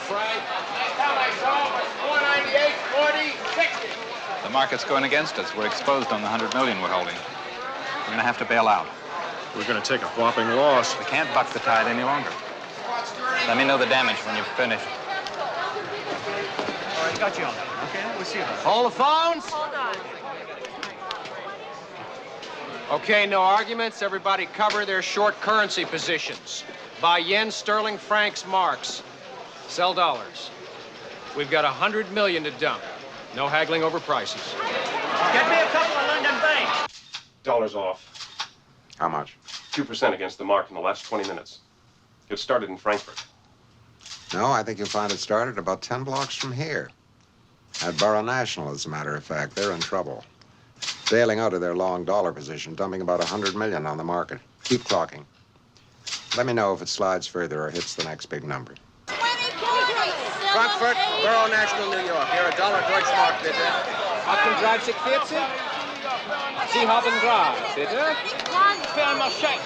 Frank. Last time I saw it was 498, 40, 60. The market's going against us. We're exposed on the 100 million we're holding. We're going to have to bail out. We're going to take a whopping loss. We can't buck the tide any longer. Let me know the damage when you've finished. All right, got you on that. Okay, we'll see about it. Hold the phones. Hold on. Okay, no arguments. Everybody cover their short currency positions. Buy yen, sterling, francs, marks. Sell dollars. We've got 100 million to dump. No haggling over prices. Get me a couple of London banks. Dollars off. How much? 2% against the mark in the last 20 minutes. It started in Frankfurt. No, I think you'll find it started about 10 blocks from here. At Borough National, as a matter of fact. They're in trouble. Bailing out of their long dollar position, dumping about 100 million on the market. Keep clocking. Let me know if it slides further or hits the next big number. Frankfurt, Borough National, New York. Here, $1 Deutschmark, bitte. 38, 40. Sie haben drei, bitte. Marché.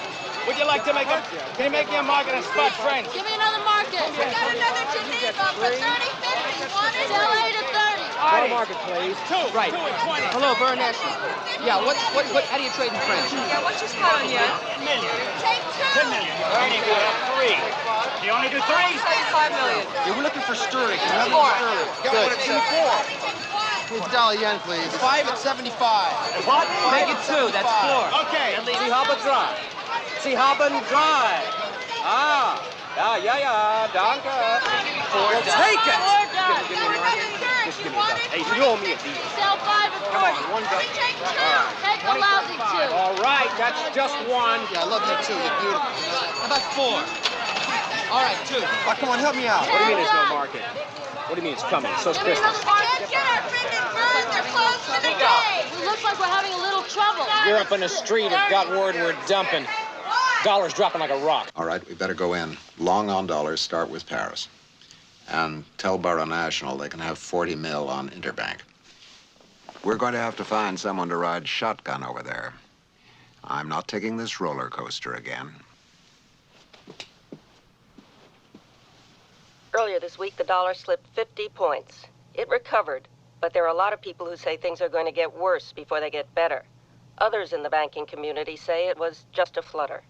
Would you like to make a... Can you make me a market and spot French? Give me another market. We got another Geneva for 30, 50. Want it? Sell 8 to 30. Go to market, please. Right. 2 and 20. Hello, Borough National. Yeah, what, how do you trade in French? Yeah, what's your spot on you? Million. Take 2. 10 million. Only do 3. You only do 3? Say 5 million. Yeah, we're looking for sterling. Four. Good. $4 yen, please. 5 at 75. What? Make it 2, that's 4. Okay. Sie haben drei. Sie haben drei. Ah. Ja, danke. Well, take it. Give me another church. You want it? Hey, you owe me a deal. Sell 5 at 4. Come on, one go. We take 2. Take a lousy 2. All right, that's just one. Yeah, I love that 2. You're beautiful. How about 4? All right, 2. Oh, come on, help me out. What do you mean there's no market? What do you mean it's coming? So's Give me Christmas. another market. Can't get our friend and bird. They're closed for the day. It looks like we're having a little trouble. You're up in the street have got word we're dumping. Dollar's dropping like a rock. All right, we better go in. Long on dollars, start with Paris. And tell Borough National they can have 40 mil on Interbank. We're going to have to find someone to ride shotgun over there. I'm not taking this roller coaster again. Earlier this week, the dollar slipped 50 points. It recovered, but there are a lot of people who say things are going to get worse before they get better. Others in the banking community say it was just a flutter.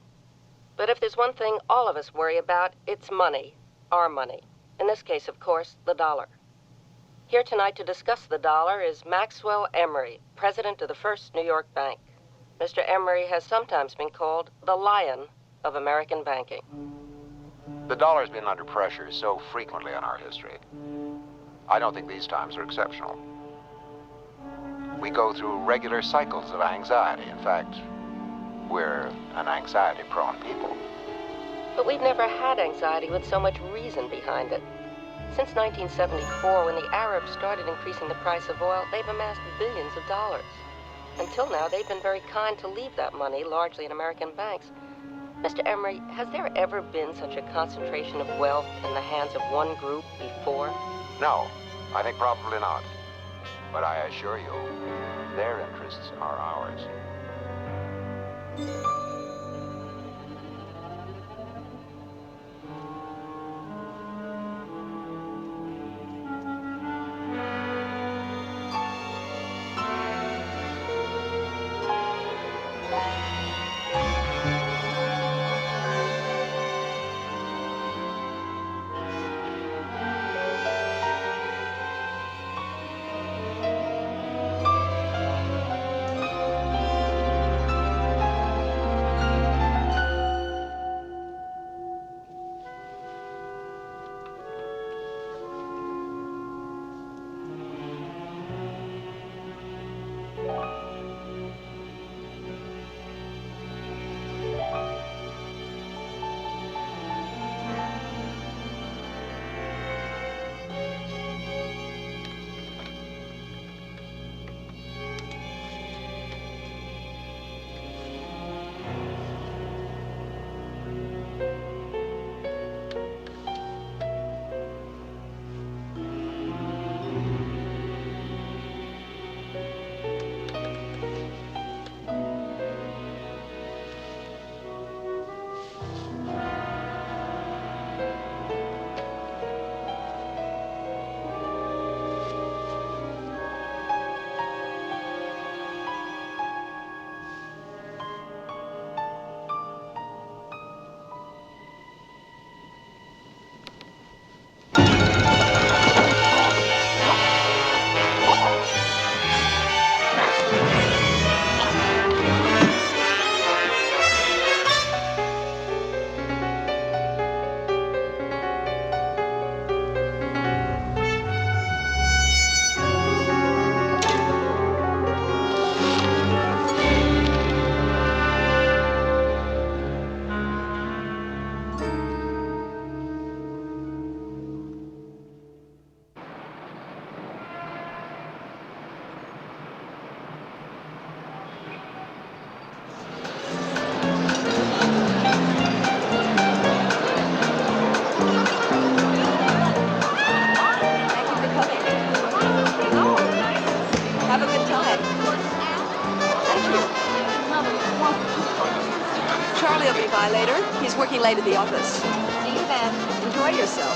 But if there's one thing all of us worry about, it's money, our money. In this case, of course, the dollar. Here tonight to discuss the dollar is Maxwell Emery, president of the First New York Bank. Mr. Emery has sometimes been called the lion of American banking. The dollar's been under pressure so frequently in our history. I don't think these times are exceptional. We go through regular cycles of anxiety. In fact, we're an anxiety-prone people. But we've never had anxiety with so much reason behind it. Since 1974, when the Arabs started increasing the price of oil, they've amassed billions of dollars. Until now, they've been very kind to leave that money largely in American banks. Mr. Emery, has there ever been such a concentration of wealth in the hands of one group before? No, I think probably not. But I assure you, their interests are ours. Bye later. He's working late at the office. See you then. Enjoy yourself.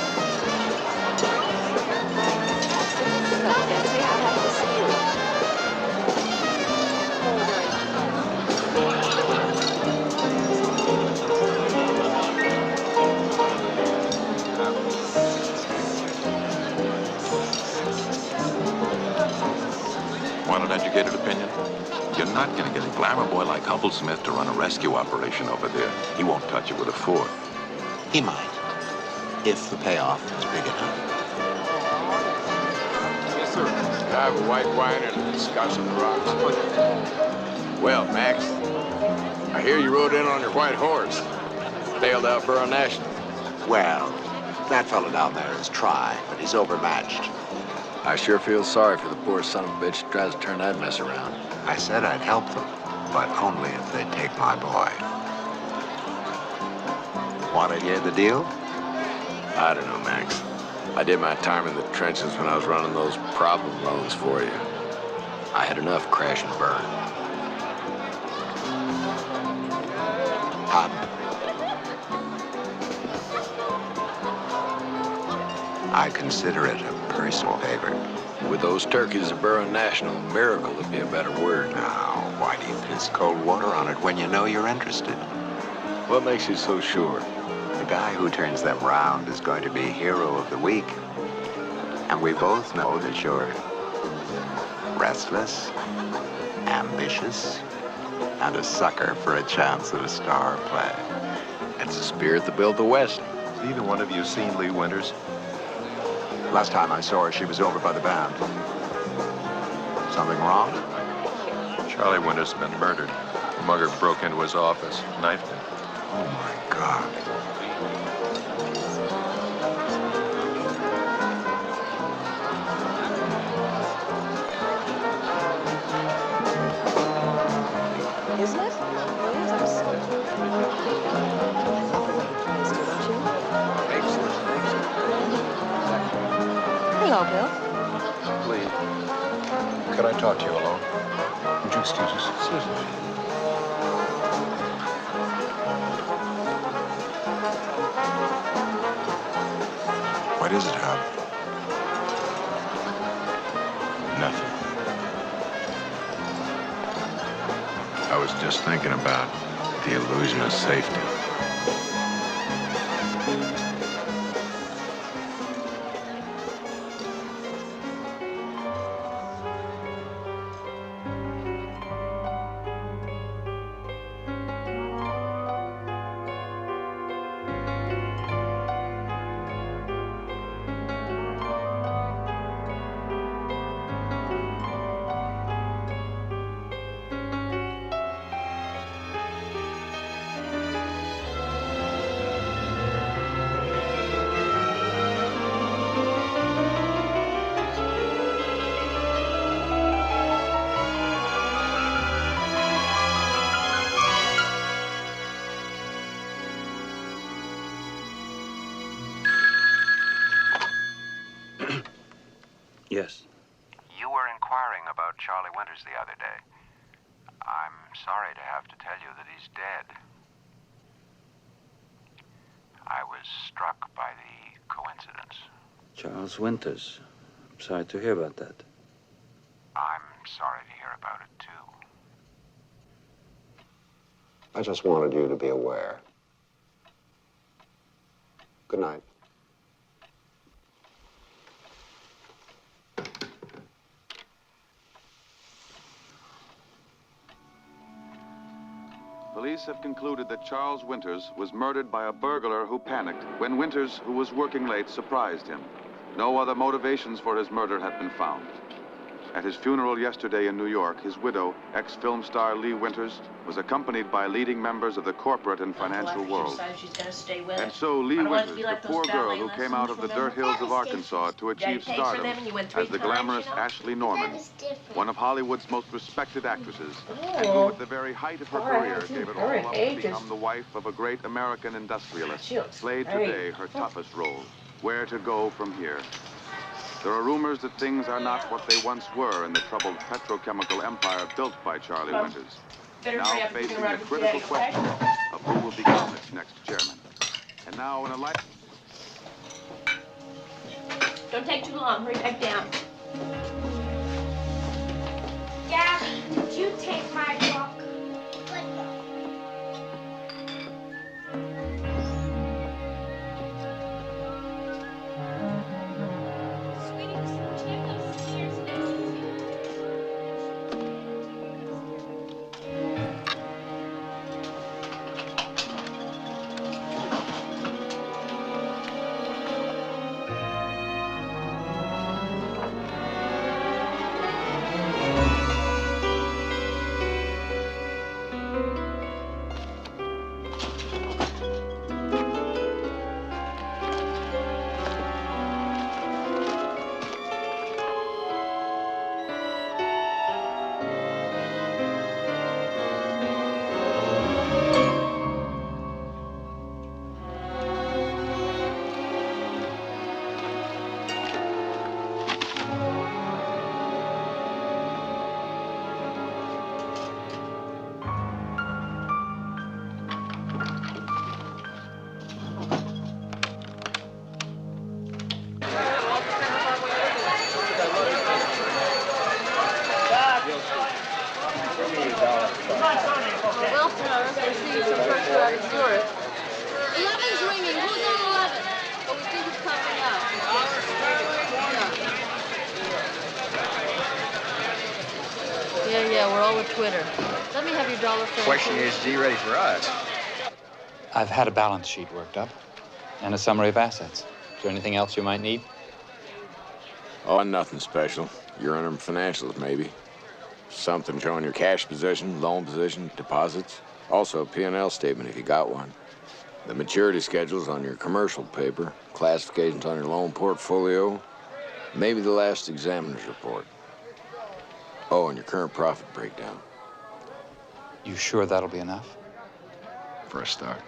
Betsy, I'm happy to see you. Want an educated opinion? You're not going to get a glamour boy like Humblesmith to run a rescue operation over there. He won't touch it with a fork. He might, if the payoff is big enough. Yes, sir. I have a white wine and a scotch on the rocks. Well, Max, I hear you rode in on your white horse. Bailed out Borough National. Well, that fellow down there is trying, but he's overmatched. I sure feel sorry for the poor son of a bitch who tries to turn that mess around. I said I'd help them, but only if they'd take my boy. Want to hear the deal? I don't know, Max. I did my time in the trenches when I was running those problem loans for you. I had enough crash and burn. I consider it a personal favor. With those turkeys at Borough National, a miracle would be a better word. Now, why do you piss cold water on it when you know you're interested? What makes you so sure? The guy who turns them round is going to be hero of the week. And we both know that you're restless, ambitious, and a sucker for a chance at a star play. That's the spirit that built the West. Has either one of you seen Lee Winters? Last time I saw her, she was over by the band. Something wrong? Charlie Winters has been murdered. The mugger broke into his office, knifed him. Oh, my God. Isn't it? Hello, Bill. Lee, could I talk to you alone? Would you excuse us? Susan. What is it, Hub? Nothing. I was just thinking about the illusion of safety. Yes. You were inquiring about Charlie Winters the other day. I'm sorry to have to tell you that he's dead. I was struck by the coincidence. Charles Winters. I'm sorry to hear about that. I'm sorry to hear about it, too. I just wanted you to be aware. Good night. Police have concluded that Charles Winters was murdered by a burglar who panicked when Winters, who was working late, surprised him. No other motivations for his murder had been found. At his funeral yesterday in New York, his widow, ex-film star Lee Winters, was accompanied by leading members of the corporate and financial world. And so Lee Winters, the poor girl who came out of the dirt hills of Arkansas to achieve stardom as the glamorous Ashley Norman, one of Hollywood's most respected actresses, and who at the very height of her career gave it all up to become the wife of a great American industrialist, played today her toughest role. Where to go from here? There are rumors that things are not what they once were in the troubled petrochemical empire built by Charlie Winters. Better now hurry up and facing turn the around and critical get out, question of who will become its next chairman. And now in a light... Don't take too long. Hurry back down. Gabby, did you take my book? Well, sir, I see some pressure out of Zurich. 11's ringing. Who's on 11? Oh, we think it's coming up. Yeah, we're all with Twitter. Let me have your dollar for Question is he ready for us? I've had a balance sheet worked up and a summary of assets. Is there anything else you might need? Oh, nothing special. Your interim financials, maybe. Something showing your cash position, loan position, deposits. Also a P&L statement if you got one. The maturity schedules on your commercial paper, classifications on your loan portfolio, maybe the last examiner's report. Oh, and your current profit breakdown. You sure that'll be enough? For a start.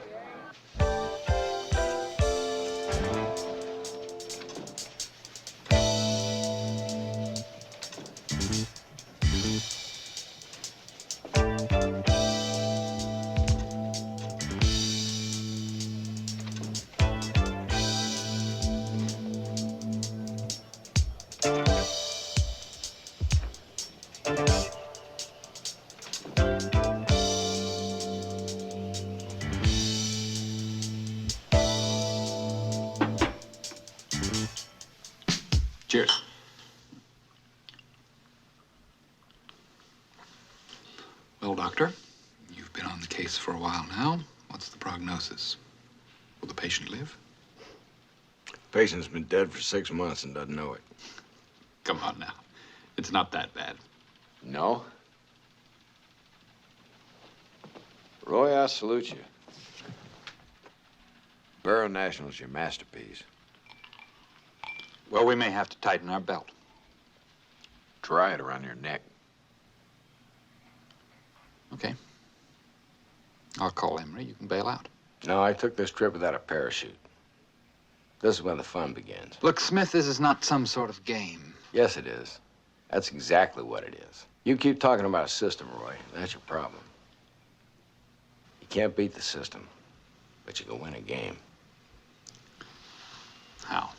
Cheers. Well, Doctor, you've been on the case for a while now. What's the prognosis? Will the patient live? Patient's been dead for 6 months and doesn't know it. Come on now. It's not that bad. No? Roy, I salute you. Borough National's your masterpiece. Well, we may have to tighten our belt. Try it around your neck. Okay. I'll call Emery. You can bail out. No, I took this trip without a parachute. This is when the fun begins. Look, Smith, this is not some sort of game. Yes, it is. That's exactly what it is. You keep talking about a system, Roy. That's your problem. You can't beat the system, but you can win a game. How?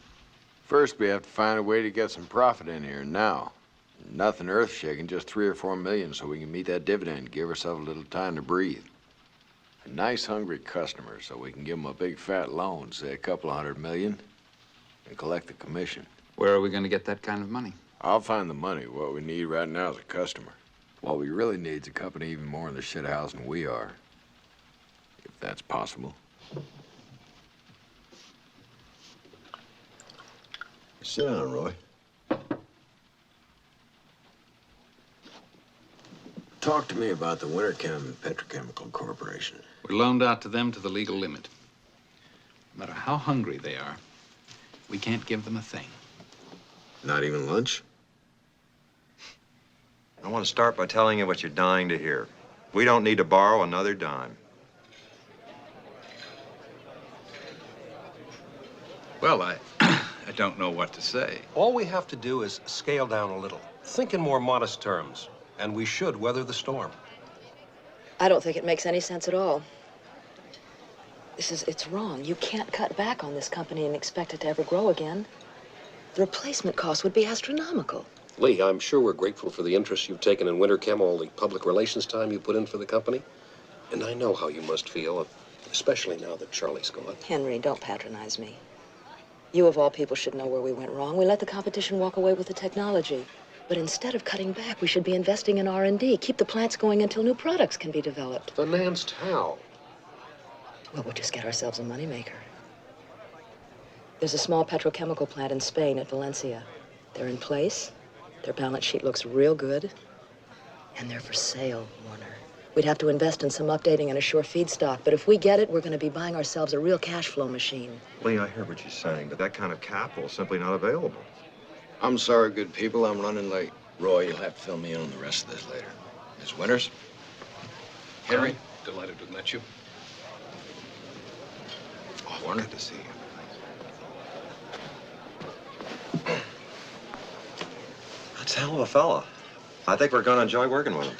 First, we have to find a way to get some profit in here now. Nothing earth-shaking, just 3 or 4 million so we can meet that dividend, give ourselves a little time to breathe. A nice, hungry customer so we can give them a big, fat loan, say a couple of $100 million, and collect the commission. Where are we going to get that kind of money? I'll find the money. What we need right now is a customer. What we really need is a company even more in the shit house than we are. If that's possible. Sit down, Roy. Talk to me about the Winterchem Petrochemical Corporation. We're loaned out to them to the legal limit. No matter how hungry they are, we can't give them a thing. Not even lunch? I want to start by telling you what you're dying to hear. We don't need to borrow another dime. Well, I don't know what to say. All we have to do is scale down a little. Think in more modest terms, and we should weather the storm. I don't think it makes any sense at all. It's wrong. You can't cut back on this company and expect it to ever grow again. The replacement cost would be astronomical. Lee, I'm sure we're grateful for the interest you've taken in Winter Chem, all the public relations time you put in for the company. And I know how you must feel, especially now that Charlie's gone. Henry, don't patronize me. You, of all people, should know where we went wrong. We let the competition walk away with the technology. But instead of cutting back, we should be investing in R&D. Keep the plants going until new products can be developed. Financed how? Well, we'll just get ourselves a moneymaker. There's a small petrochemical plant in Spain at Valencia. They're in place. Their balance sheet looks real good. And they're for sale, Warner. We'd have to invest in some updating and a sure feedstock. But if we get it, we're going to be buying ourselves a real cash flow machine. Lee, I hear what you're saying, but that kind of capital is simply not available. I'm sorry, good people. I'm running late. Roy, you'll have to fill me in on the rest of this later. Miss Winters? Henry, delighted to have met you. Oh, Warner, good to see you. That's a hell of a fella. I think we're going to enjoy working with him.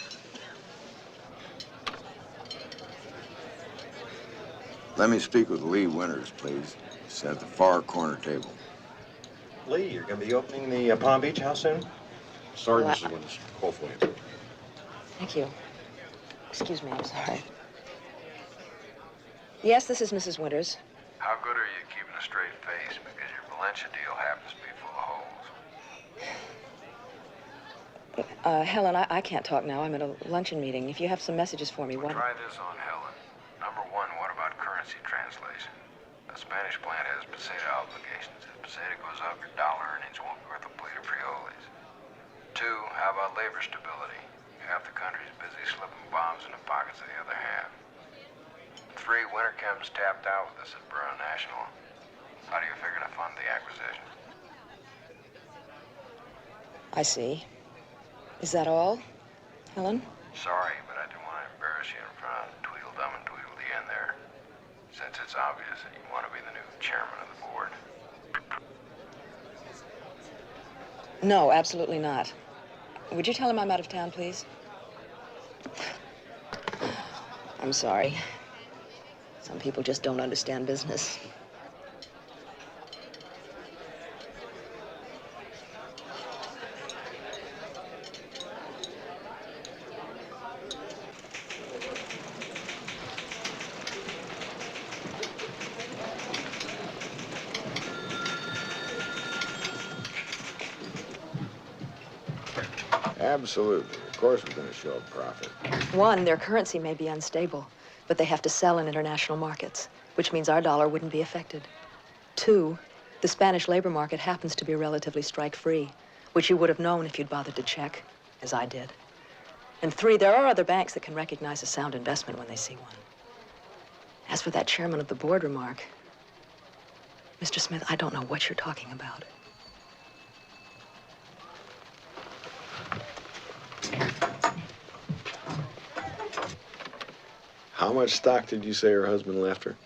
Let me speak with Lee Winters, please. He's at the far corner table. Lee, you're going to be opening the Palm Beach house soon? Sorry, Well, Mrs. Winters. Call for you. Thank you. Excuse me, I'm sorry. Yes, this is Mrs. Winters. How good are you keeping a straight face? Because your Valencia deal happens to be full of holes. Helen, I can't talk now. I'm at a luncheon meeting. If you have some messages for me, Well, what? try this on Helen. Number one, what about currency translation? The Spanish plant has peseta obligations. If peseta goes up, your dollar earnings won't be worth a plate of frijoles. Two, how about labor stability? Half the country's busy slipping bombs in the pockets of the other half. Three, Winter Chem's tapped out with us at Borough National. How do you figure to fund the acquisition? I see. Is that all, Helen? Sorry, but I didn't want to embarrass you in front of Tweedledum and Tweedledee in there. Since it's obvious that you want to be the new chairman of the board. No, absolutely not. Would you tell him I'm out of town, please? I'm sorry. Some people just don't understand business. Absolutely. Of course we're going to show a profit. One, their currency may be unstable, but they have to sell in international markets, which means our dollar wouldn't be affected. Two, the Spanish labor market happens to be relatively strike-free, which you would have known if you'd bothered to check, as I did. And three, there are other banks that can recognize a sound investment when they see one. As for that chairman of the board remark, Mr. Smith, I don't know what you're talking about. How much stock did you say her husband left her?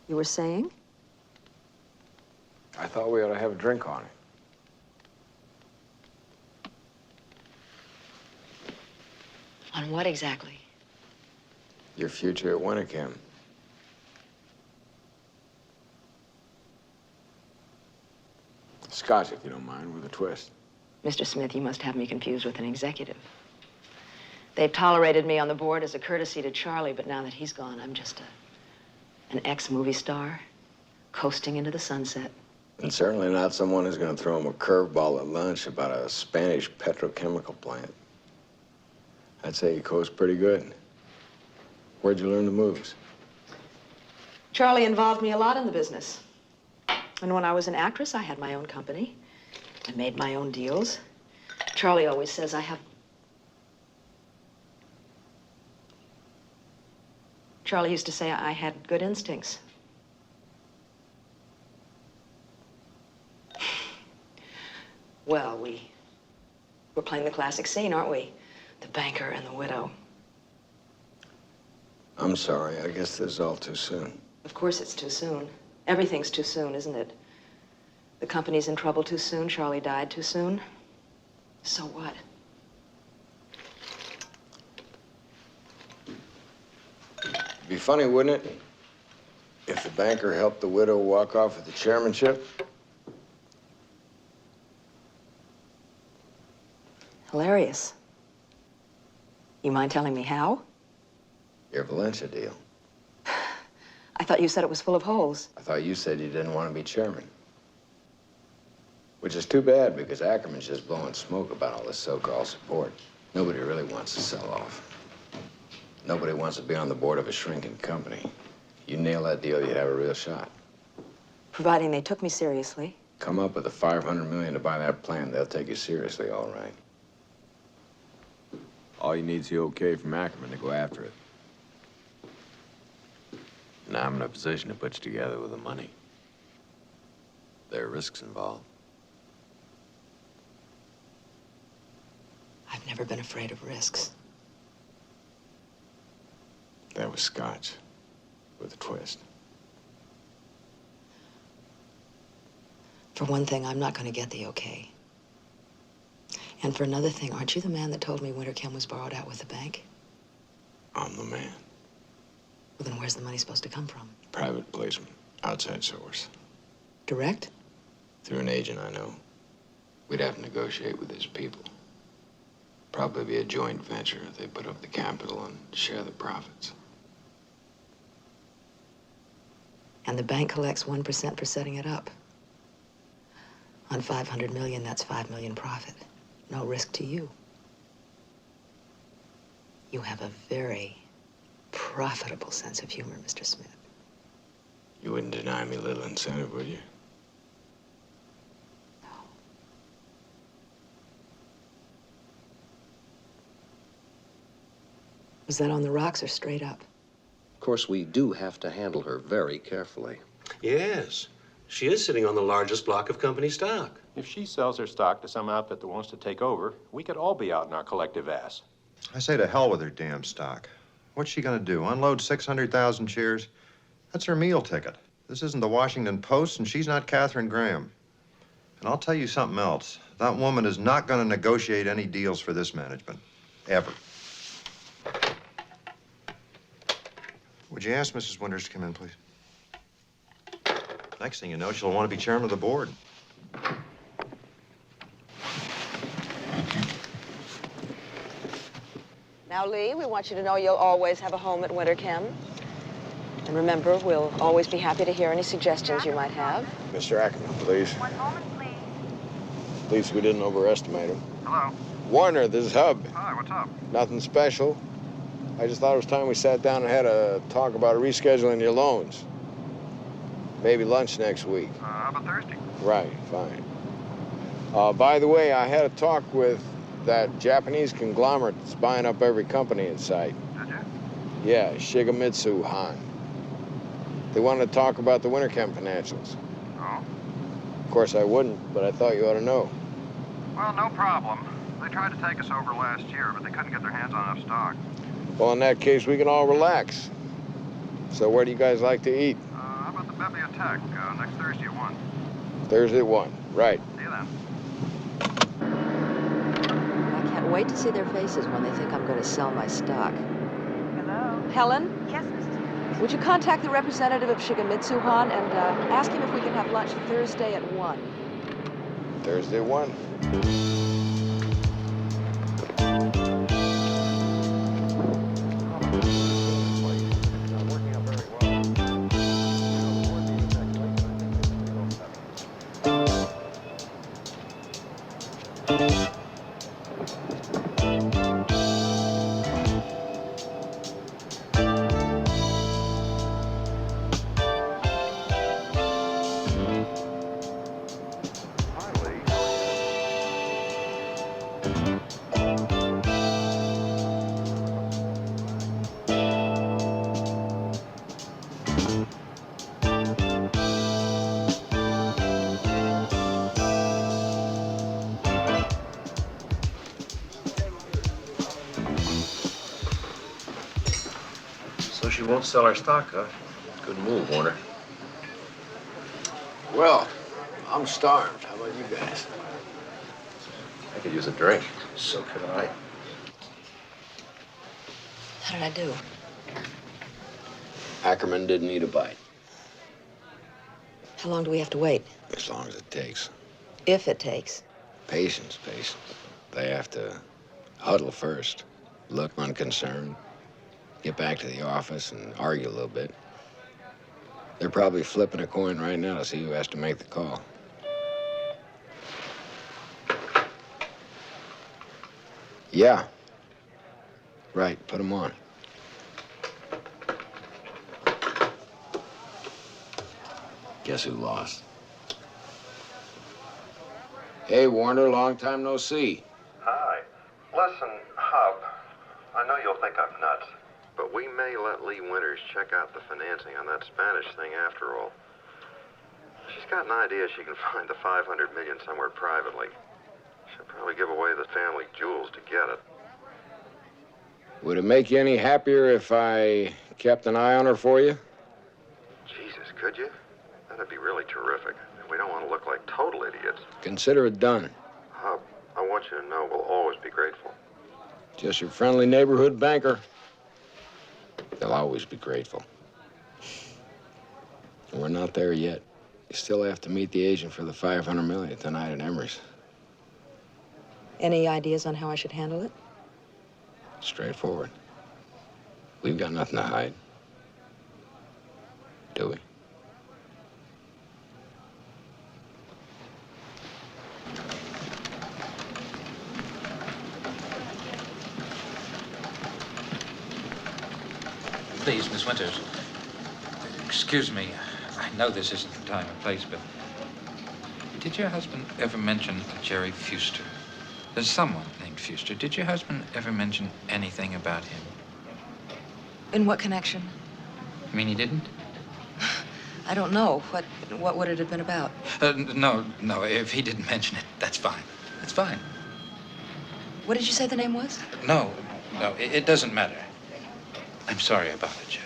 You were saying? I thought we ought to have a drink on it. On what exactly? Your future at Winter Chem. Scotch, if you don't mind, with a twist. Mr. Smith, you must have me confused with an executive. They've tolerated me on the board as a courtesy to Charlie, but now that he's gone, I'm just an ex-movie star coasting into the sunset. And certainly not someone who's going to throw him a curveball at lunch about a Spanish petrochemical plant. I'd say you coast pretty good. Where'd you learn the moves? Charlie involved me a lot in the business. And when I was an actress, I had my own company. I made my own deals. Charlie always says I have... Charlie used to say I had good instincts. Well, we're playing the classic scene, aren't we? The banker and the widow. I'm sorry. I guess this is all too soon. Of course it's too soon. Everything's too soon, isn't it? The company's in trouble too soon. Charlie died too soon. So what? It'd be funny, wouldn't it, if the banker helped the widow walk off with the chairmanship? Hilarious. You mind telling me how? Your Valencia deal. I thought you said it was full of holes. I thought you said you didn't want to be chairman. Which is too bad, because Ackerman's just blowing smoke about all this so-called support. Nobody really wants to sell off. Nobody wants to be on the board of a shrinking company. You nail that deal, you'd have a real shot. Providing they took me seriously. Come up with the $500 million to buy that plant, they'll take you seriously, all right. All you need is the okay from Ackerman to go after it. Now I'm in a position to put you together with the money. There are risks involved. I've never been afraid of risks. That was Scotch, with a twist. For one thing, I'm not going to get the okay. And for another thing, aren't you the man that told me Winter Chem was borrowed out with the bank? I'm the man. Well, then where's the money supposed to come from? Private placement, outside source. Direct? Through an agent I know. We'd have to negotiate with his people. Probably be a joint venture if they put up the capital and share the profits. And the bank collects 1% for setting it up. On 500 million, that's 5 million profit. No risk to you. You have a very profitable sense of humor, Mr. Smith. You wouldn't deny me a little incentive, would you? No. Was that on the rocks or straight up? Of course, we do have to handle her very carefully. Yes. She is sitting on the largest block of company stock. If she sells her stock to some outfit that wants to take over, we could all be out in our collective ass. I say to hell with her damn stock. What's she gonna do, unload 600,000 shares? That's her meal ticket. This isn't the Washington Post, and she's not Katharine Graham. And I'll tell you something else. That woman is not gonna negotiate any deals for this management. Ever. Would you ask Mrs. Winters to come in, please? Next thing you know, she'll want to be chairman of the board. Now, Lee, we want you to know you'll always have a home at Winter Chem. And remember, we'll always be happy to hear any suggestions you might have. Mr. Ackerman, please. 1 moment, please. At least we didn't overestimate him. Hello. Warner, this is Hub. Hi, what's up? Nothing special. I just thought it was time we sat down and had a talk about rescheduling your loans. Maybe lunch next week. How about Thursday? Right, fine. By the way, I had a talk with that Japanese conglomerate that's buying up every company in sight. Did you? Yeah, Shigemitsu Han. They wanted to talk about the Winter Chem financials. Oh? Of course I wouldn't, but I thought you ought to know. Well, no problem. They tried to take us over last year, but they couldn't get their hands on enough stock. Well, in that case, we can all relax. So where do you guys like to eat? How about the bibliothèque next Thursday at 1? Thursday at 1, right. See you then. I can't wait to see their faces when they think I'm going to sell my stock. Hello? Helen? Yes, Mrs. Would you contact the representative of Shigemitsu Han and ask him if we can have lunch Thursday at 1? Thursday at 1. So she won't sell our stock, huh? Good move, Warner. Well, I'm starved. How about you guys? I could use a drink. So could I. How did I do? Ackerman didn't eat a bite. How long do we have to wait? As long as it takes. If it takes. Patience, patience. They have to huddle first, look unconcerned, get back to the office and argue a little bit. They're probably flipping a coin right now to see who has to make the call. Yeah. Right, put them on. Guess who lost? Hey, Warner, long time no see. Hi. Listen, Hub, I know you'll think I'm nuts, but we may let Lee Winters check out the financing on that Spanish thing after all. She's got an idea she can find the $500 million somewhere privately. She'll probably give away the family jewels to get it. Would it make you any happier if I kept an eye on her for you? Jesus, could you? That'd be really terrific. We don't want to look like total idiots. Consider it done. Hub, I want you to know we'll always be grateful. Just your friendly neighborhood banker. They'll always be grateful. And we're not there yet. You still have to meet the agent for the $500 million tonight at Emery's. Any ideas on how I should handle it? Straightforward. We've got nothing to hide. Do we? Please, Miss Winters. Excuse me. I know this isn't the time or place, but did your husband ever mention a Jerry Fuster? There's someone named Fuster. Did your husband ever mention anything about him? In what connection? You mean he didn't? I don't know. What would it have been about? No. If he didn't mention it, that's fine. That's fine. What did you say the name was? No, it doesn't matter. I'm sorry about it, Joe.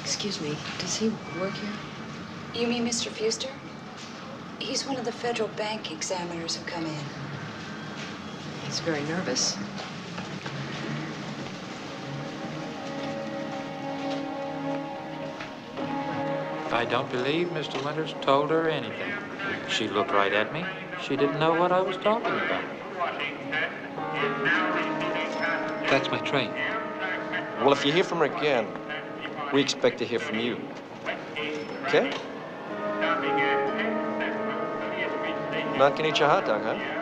Excuse me, does he work here? You mean Mr. Fuster? He's one of the federal bank examiners who come in. He's very nervous. I don't believe Mr. Winters told her anything. She looked right at me. She didn't know what I was talking about. That's my train. Well, if you hear from her again, we expect to hear from you. Okay? Not gonna eat your hot dog, huh?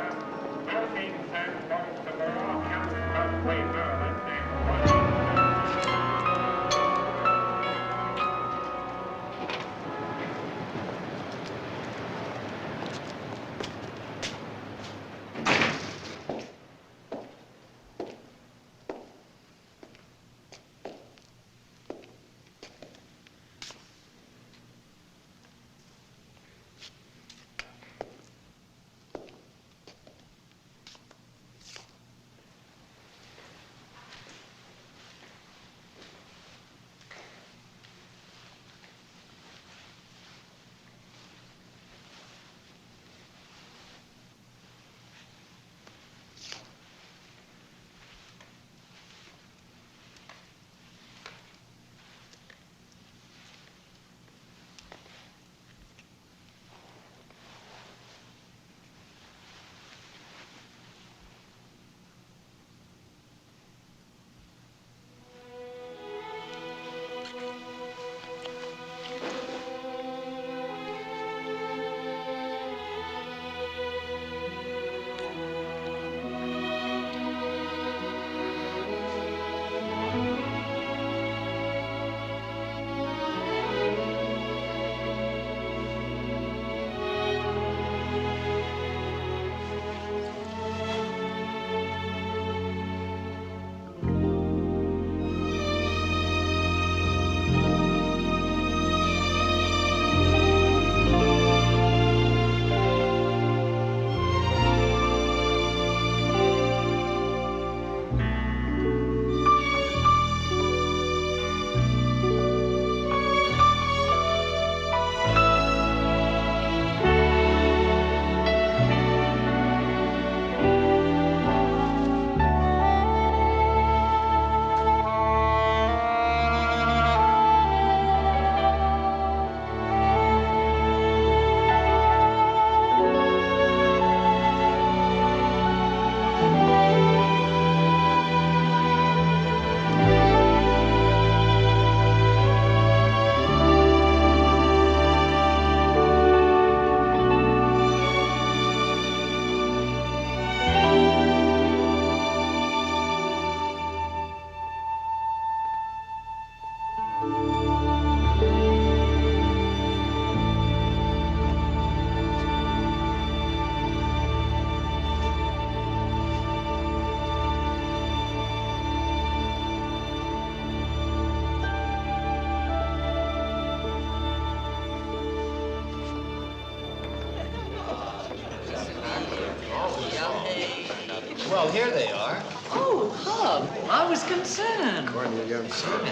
Oh, here they are. Oh, Hub. I was concerned. Morning, young son.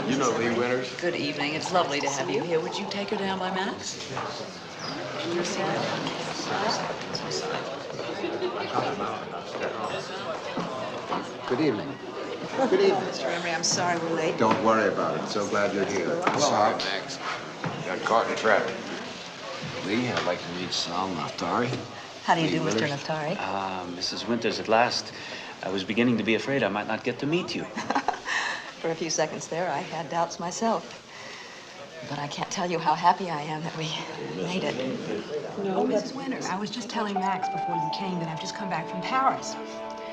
You know Lee Winters. Good evening. It's lovely to have you here. Would you take her down by Max? Good evening. Good evening. Mr. Emery, I'm sorry we're late. Don't worry about it. So glad you're here. Hello, Max. Got caught in traffic. Lee, I'd like to meet Sal Naftari. How do you do, Mr. Naftari? Mrs. Winters, at last. I was beginning to be afraid I might not get to meet you. For a few seconds there, I had doubts myself. But I can't tell you how happy I am that we made it. Oh, Mrs. Winters, I was just telling Max before you came that I've just come back from Paris.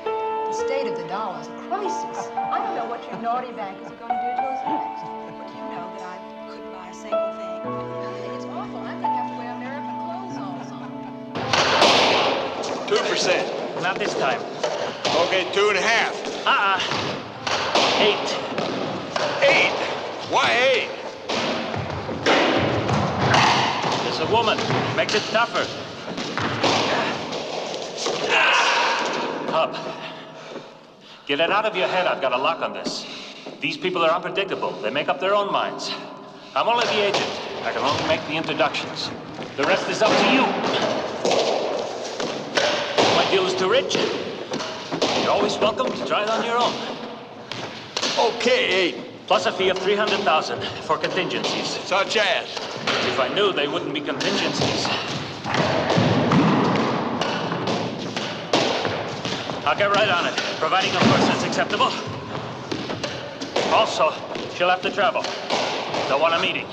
The state of the dollar is a crisis. I don't know what your naughty bankers are going to do to us next. But you know that I couldn't buy a single thing. I think it's awful. I think I have to wear American clothes all summer. 2%. Not this time. Okay, 2.5. 8. 8? Why 8? There's a woman. Makes it tougher. Hub. Get it out of your head. I've got a lock on this. These people are unpredictable. They make up their own minds. I'm only the agent. I can only make the introductions. The rest is up to you. My deal is too rich. You're always welcome to try it on your own. Okay, 8. Plus a fee of $300,000 for contingencies. Such as? If I knew they wouldn't be contingencies. I'll get right on it, providing, of course, it's acceptable. Also, she'll have to travel. They'll want a meeting.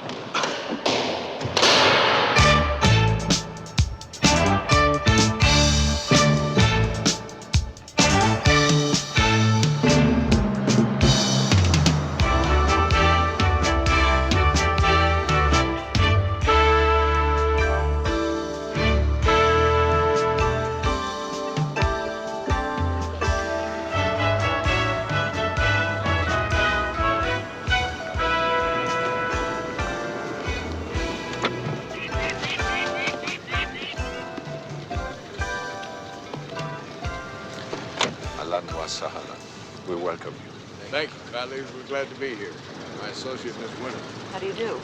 We welcome you. Thank you, colleagues. We're glad to be here. My associate, Miss Winters. How do you do?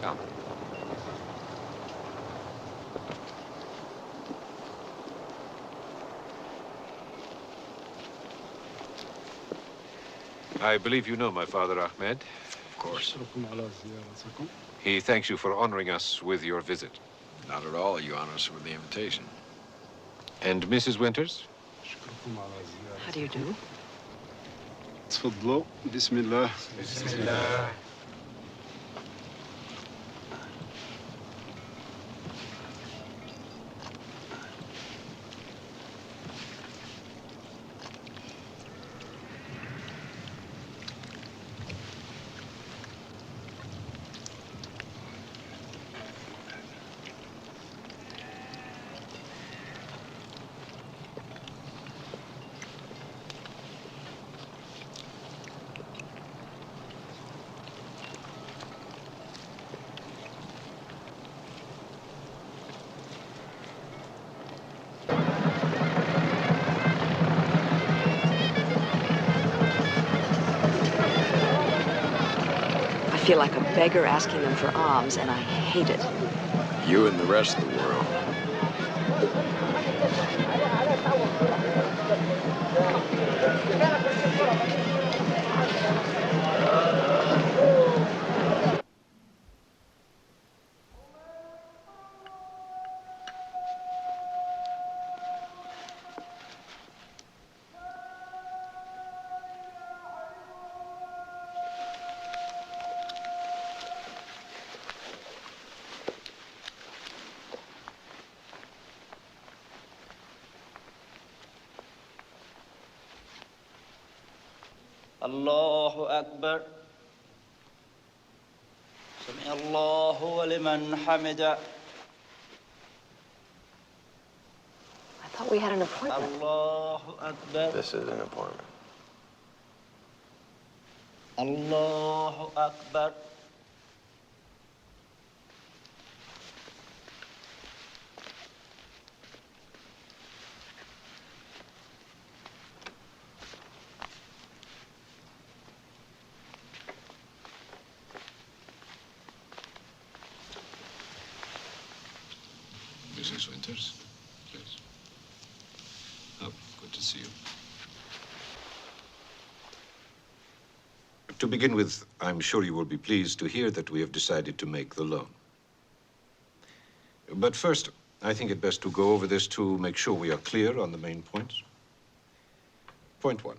Come. I believe you know my father, Ahmed. Of course. He thanks you for honoring us with your visit. Not at all. You honor us with the invitation. And Mrs. Winters? How do you do? تفضلوا بسم الله. بسم الله. I feel like a beggar asking them for alms, and I hate it. You and the rest of the world. الله أكبر سمع الله ولمن حمده thought we had an appointment. Allahu Akbar. This is an appointment. Allahu Akbar. Mrs. Winters, please. Oh, good to see you. To begin with, I'm sure you will be pleased to hear that we have decided to make the loan. But first, I think it best to go over this to make sure we are clear on the main points. Point one.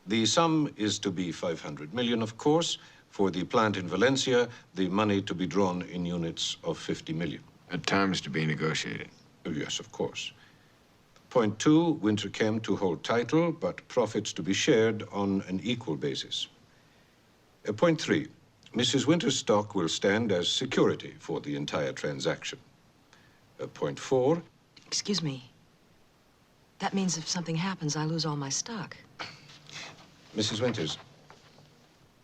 The sum is to be 500 million, of course. For the plant in Valencia, the money to be drawn in units of 50 million. At times to be negotiated. Yes, of course. Point two, Winterchem to hold title, but profits to be shared on an equal basis. Point three, Mrs. Winters' stock will stand as security for the entire transaction. Point four. Excuse me. That means if something happens, I lose all my stock. Mrs. Winters,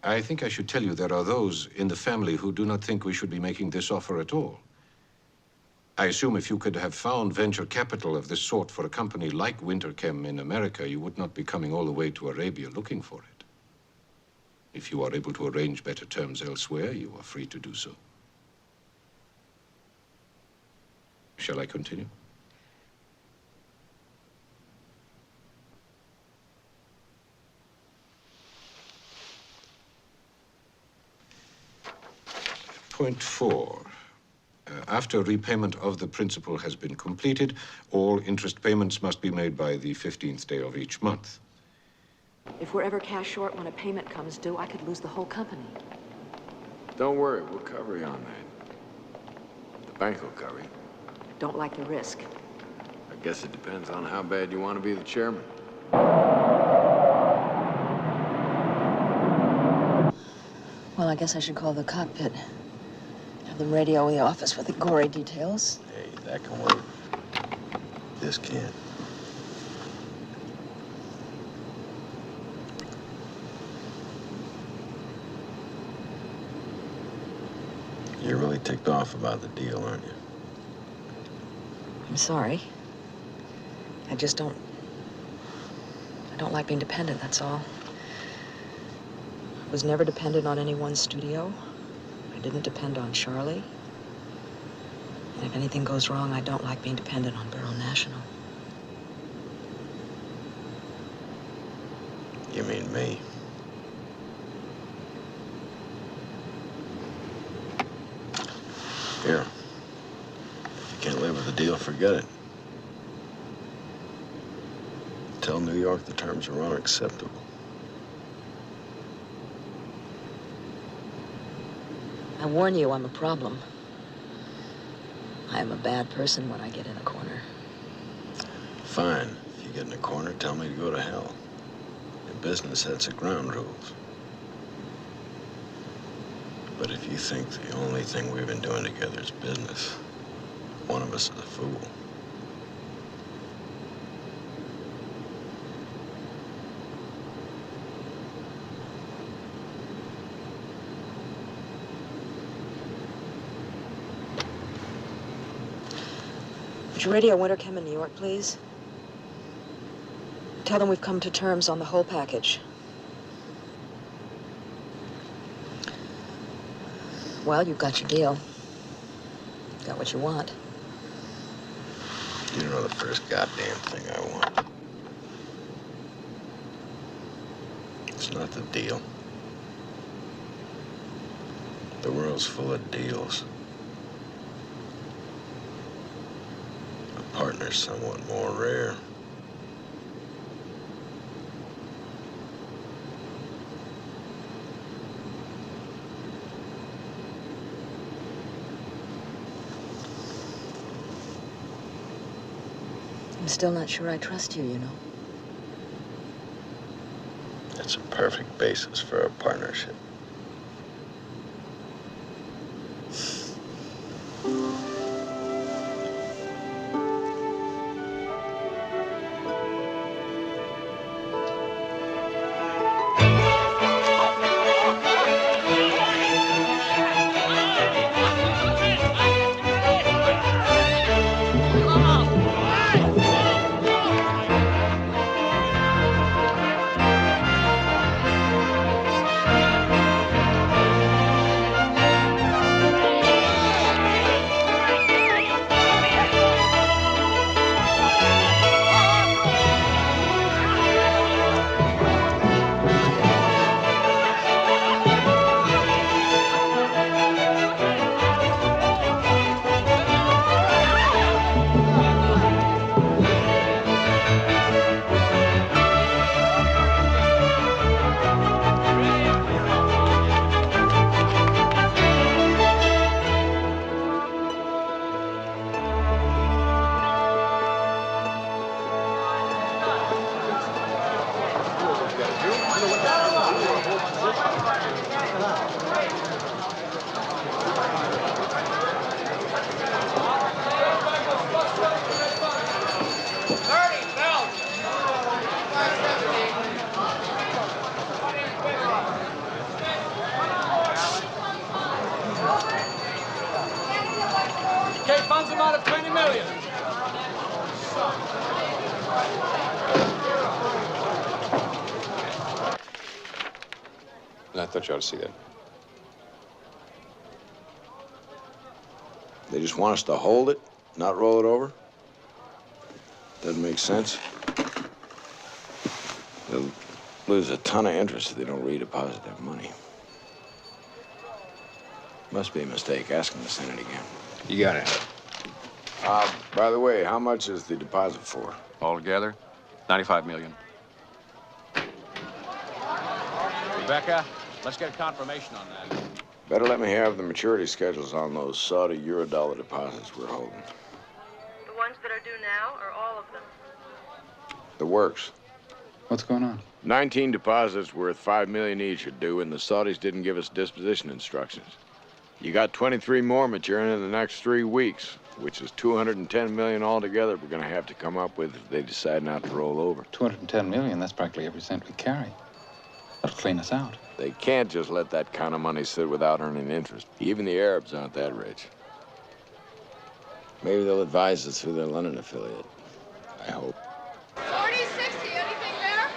I think I should tell you there are those in the family who do not think we should be making this offer at all. I assume if you could have found venture capital of this sort for a company like Winterchem in America, you would not be coming all the way to Arabia looking for it. If you are able to arrange better terms elsewhere, you are free to do so. Shall I continue? Point four. After repayment of the principal has been completed, all interest payments must be made by the 15th day of each month. If we're ever cash short when a payment comes due, I could lose the whole company. Don't worry, we'll cover you on that. The bank will cover you. Don't like the risk. I guess it depends on how bad you want to be the chairman. Well, I guess I should call the cockpit. Have them radio the office with the gory details. Hey, that can wait. This can't. You're really ticked off about the deal, aren't you? I'm sorry. I don't like being dependent, that's all. I was never dependent on any one studio. I didn't depend on Charlie. And if anything goes wrong, I don't like being dependent on Borough National. You mean me? Here. If you can't live with the deal, forget it. Tell New York the terms are unacceptable. I warn you, I'm a problem. I am a bad person when I get in a corner. Fine. If you get in a corner, tell me to go to hell. In business, that's the ground rules. But if you think the only thing we've been doing together is business, one of us is a fool. Would you radio Winterchem in New York, please? Tell them we've come to terms on the whole package. Well, you've got your deal. Got what you want. You know the first goddamn thing I want. It's not the deal. The world's full of deals. A partner's somewhat more rare. I'm still not sure I trust you, you know. That's a perfect basis for a partnership. Okay, funds amount of $20 million. I thought you ought to see that. They just want us to hold it, not roll it over? Doesn't make sense. They'll lose a ton of interest if they don't redeposit their money. Must be a mistake. Ask them to send it again. You got it. By the way, how much is the deposit for? Altogether, $95 million. Rebecca, let's get a confirmation on that. Better let me have the maturity schedules on those Saudi Eurodollar deposits we're holding. The ones that are due now, or all of them? The works. What's going on? 19 deposits worth $5 million each are due, and the Saudis didn't give us disposition instructions. You got 23 more maturing in the next 3 weeks, which is $210 million altogether we're going to have to come up with if they decide not to roll over. 210 million, that's practically every cent we carry. That'll clean us out. They can't just let that kind of money sit without earning interest. Even the Arabs aren't that rich. Maybe they'll advise us through their London affiliate. I hope. 40, 60, anything there?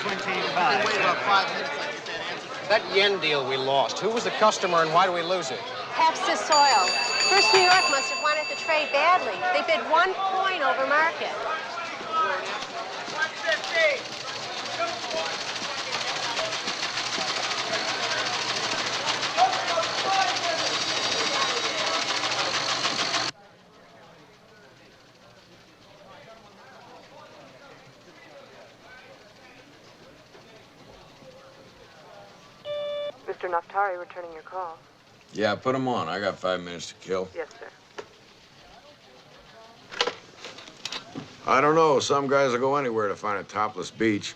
25. Wait about 5 minutes. That yen deal we lost, who was the customer and why do we lose it? Pepsis Oil. First New York must have wanted the trade badly. They bid 1 point over market. 150. Mr. Naftari returning your call. Yeah, put them on. I got 5 minutes to kill. Yes, sir. I don't know. Some guys will go anywhere to find a topless beach.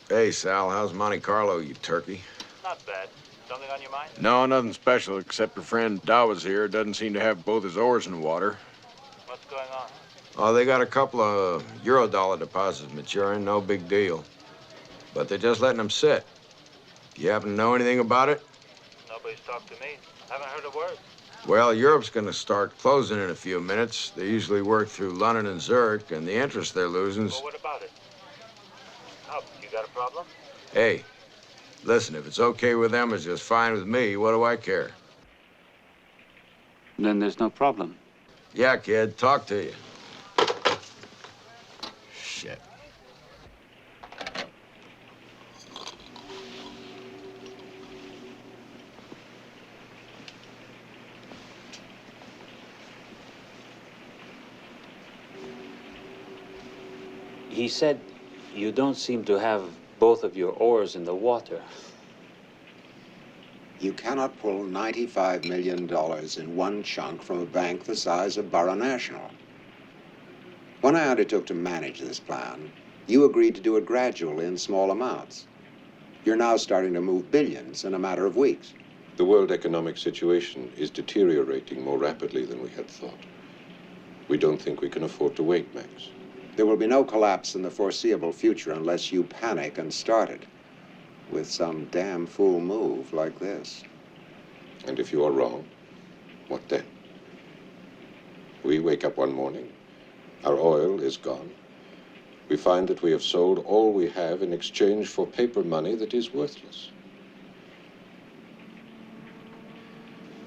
Hey, Sal, how's Monte Carlo, you turkey? Not bad. Something on your mind? No, nothing special, except your friend Dawa's here. Doesn't seem to have both his oars in the water. What's going on? Oh, they got a couple of Eurodollar deposits maturing. No big deal. But they're just letting them sit. You happen to know anything about it? Nobody's talked to me. Haven't heard a word. Well, Europe's going to start closing in a few minutes. They usually work through London and Zurich, and the interest they're losing's... Well, what about it? Oh, you got a problem? Hey, listen, if it's okay with them, it's just fine with me. What do I care? Then there's no problem. Yeah, kid, talk to you. Shit. He said you don't seem to have both of your oars in the water. You cannot pull $95 million in one chunk from a bank the size of Borough National. When I undertook to manage this plan, you agreed to do it gradually in small amounts. You're now starting to move billions in a matter of weeks. The world economic situation is deteriorating more rapidly than we had thought. We don't think we can afford to wait, Max. There will be no collapse in the foreseeable future unless you panic and start it with some damn fool move like this. And if you are wrong, what then? We wake up one morning, our oil is gone. We find that we have sold all we have in exchange for paper money that is worthless.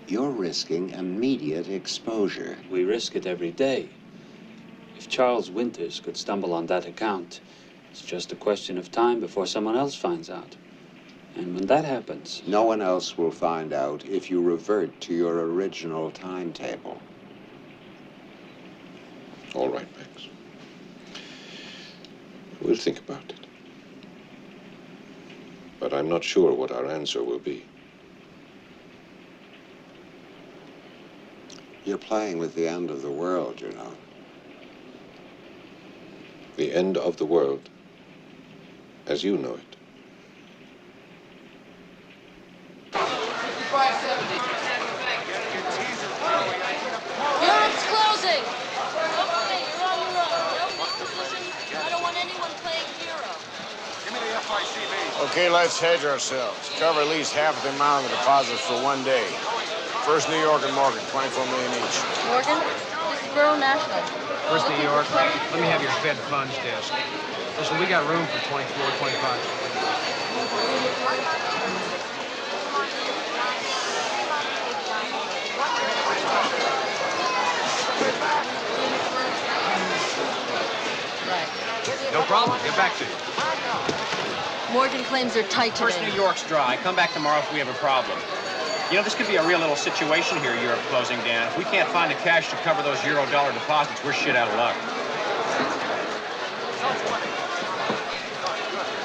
You're risking immediate exposure. We risk it every day. If Charles Winters could stumble on that account, it's just a question of time before someone else finds out. And when that happens... No one else will find out if you revert to your original timetable. All right, Max. We'll think about it. But I'm not sure what our answer will be. You're playing with the end of the world, you know. The end of the world, as you know it. 5570. Europe's closing. Okay, you're on your own. No position. I don't want anyone playing hero. Give me the FICB. Okay, let's hedge ourselves. Cover at least half of the amount of the deposits for 1 day. First New York and Morgan, 24 million each. Morgan, this is Borough National. First New York, let me have your Fed funds desk. Listen, we got room for 24, 25. No problem. Get back to you. Morgan claims they're tight today. First New York's dry. Come back tomorrow if we have a problem. You know, this could be a real little situation here, Europe closing down. If we can't find the cash to cover those euro-dollar deposits, we're shit out of luck.